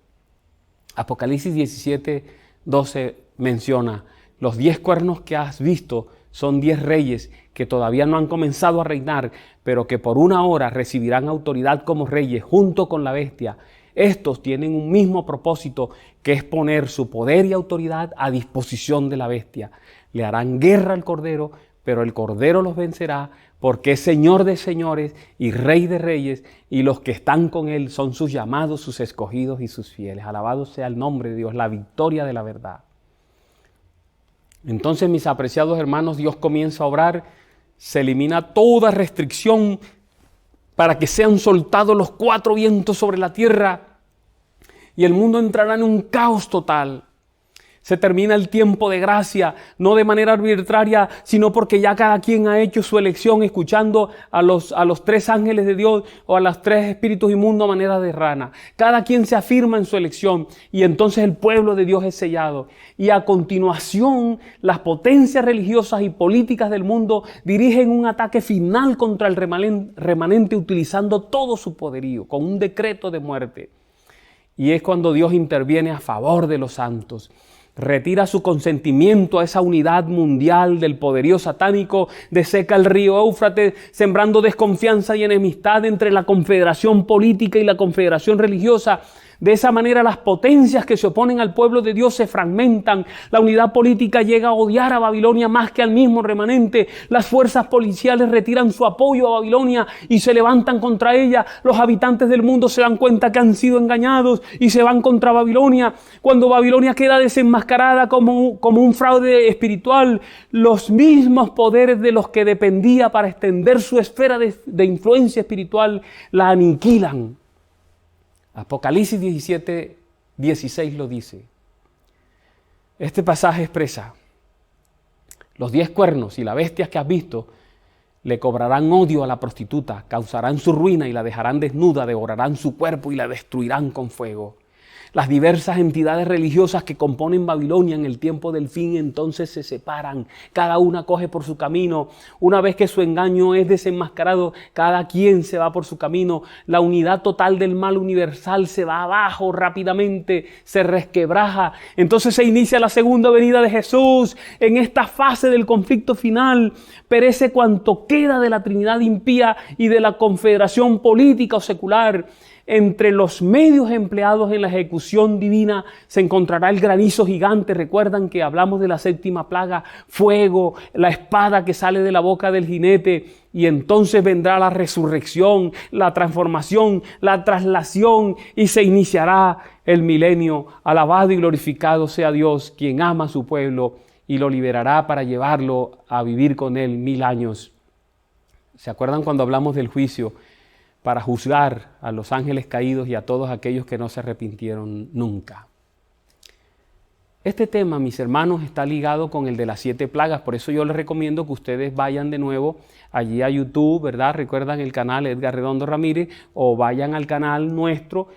Apocalipsis 17:12 menciona: los 10 cuernos que has visto son 10 reyes que todavía no han comenzado a reinar, pero que por una hora recibirán autoridad como reyes junto con la bestia. Estos tienen un mismo propósito, que es poner su poder y autoridad a disposición de la bestia. Le harán guerra al Cordero, pero el Cordero los vencerá, porque es Señor de señores y Rey de reyes, y los que están con Él son sus llamados, sus escogidos y sus fieles. Alabado sea el nombre de Dios, la victoria de la verdad. Entonces, mis apreciados hermanos, Dios comienza a obrar, se elimina toda restricción para que sean soltados los 4 vientos sobre la tierra y el mundo entrará en un caos total. Se termina el tiempo de gracia, no de manera arbitraria, sino porque ya cada quien ha hecho su elección escuchando a los 3 ángeles de Dios o a los 3 espíritus inmundos a manera de rana. Cada quien se afirma en su elección y entonces el pueblo de Dios es sellado. Y a continuación, las potencias religiosas y políticas del mundo dirigen un ataque final contra el remanente utilizando todo su poderío, con un decreto de muerte. Y es cuando Dios interviene a favor de los santos. Retira su consentimiento a esa unidad mundial del poderío satánico, deseca el río Éufrates, sembrando desconfianza y enemistad entre la confederación política y la confederación religiosa. De esa manera las potencias que se oponen al pueblo de Dios se fragmentan. La unidad política llega a odiar a Babilonia más que al mismo remanente. Las fuerzas policiales retiran su apoyo a Babilonia y se levantan contra ella. Los habitantes del mundo se dan cuenta que han sido engañados y se van contra Babilonia. Cuando Babilonia queda desenmascarada como un fraude espiritual, los mismos poderes de los que dependía para extender su esfera de influencia espiritual la aniquilan. Apocalipsis 17:16 lo dice. Este pasaje expresa: los 10 cuernos y las bestias que has visto le cobrarán odio a la prostituta, causarán su ruina y la dejarán desnuda, devorarán su cuerpo y la destruirán con fuego. Las diversas entidades religiosas que componen Babilonia en el tiempo del fin entonces se separan, cada una coge por su camino. Una vez que su engaño es desenmascarado, cada quien se va por su camino. La unidad total del mal universal se va abajo rápidamente, se resquebraja. Entonces se inicia la segunda venida de Jesús. En esta fase del conflicto final perece cuanto queda de la Trinidad impía y de la confederación política o secular. Entre los medios empleados en la ejecución divina se encontrará el granizo gigante. Recuerdan que hablamos de la 7ª plaga, fuego, la espada que sale de la boca del jinete, y entonces vendrá la resurrección, la transformación, la traslación y se iniciará el milenio. Alabado y glorificado sea Dios, quien ama a su pueblo y lo liberará para llevarlo a vivir con él 1000 años. ¿Se acuerdan cuando hablamos del juicio? Para juzgar a los ángeles caídos y a todos aquellos que no se arrepintieron nunca. Este tema, mis hermanos, está ligado con el de las 7 plagas. Por eso yo les recomiendo que ustedes vayan de nuevo allí a YouTube, ¿verdad? Recuerdan el canal Edgar Redondo Ramírez, o vayan al canal nuestro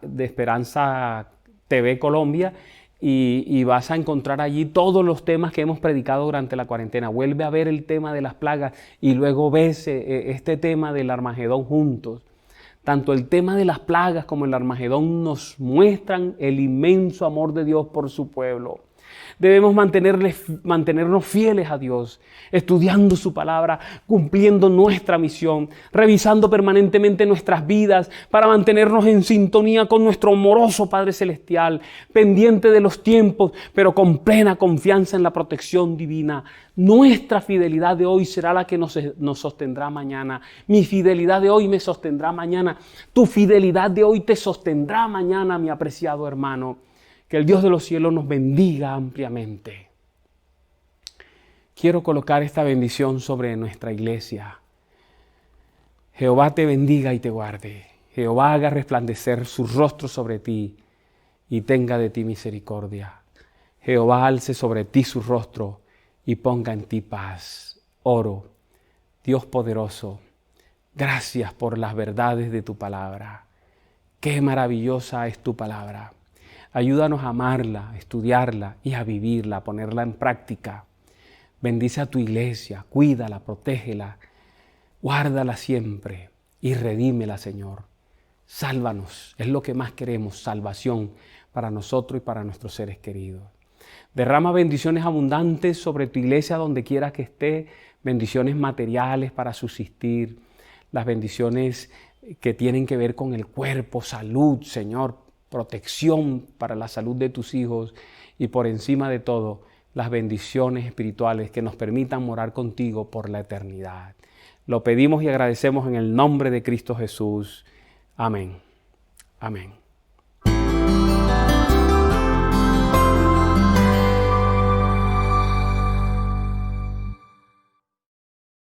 de Esperanza TV Colombia, y vas a encontrar allí todos los temas que hemos predicado durante la cuarentena. Vuelve a ver el tema de las plagas y luego ves este tema del Armagedón juntos. Tanto el tema de las plagas como el Armagedón nos muestran el inmenso amor de Dios por su pueblo. Debemos mantenernos fieles a Dios, estudiando su palabra, cumpliendo nuestra misión, revisando permanentemente nuestras vidas para mantenernos en sintonía con nuestro amoroso Padre Celestial, pendiente de los tiempos, pero con plena confianza en la protección divina. Nuestra fidelidad de hoy será la que nos sostendrá mañana. Mi fidelidad de hoy me sostendrá mañana. Tu fidelidad de hoy te sostendrá mañana, mi apreciado hermano. Que el Dios de los cielos nos bendiga ampliamente. Quiero colocar esta bendición sobre nuestra iglesia. Jehová te bendiga y te guarde. Jehová haga resplandecer su rostro sobre ti y tenga de ti misericordia. Jehová alce sobre ti su rostro y ponga en ti paz. Oro, Dios poderoso, gracias por las verdades de tu palabra. Qué maravillosa es tu palabra. Ayúdanos a amarla, a estudiarla y a vivirla, a ponerla en práctica. Bendice a tu iglesia, cuídala, protégela, guárdala siempre y redímela, Señor. Sálvanos, es lo que más queremos, salvación para nosotros y para nuestros seres queridos. Derrama bendiciones abundantes sobre tu iglesia donde quiera que esté, bendiciones materiales para subsistir, las bendiciones que tienen que ver con el cuerpo, salud, Señor, protección para la salud de tus hijos y por encima de todo, las bendiciones espirituales que nos permitan morar contigo por la eternidad. Lo pedimos y agradecemos en el nombre de Cristo Jesús. Amén. Amén.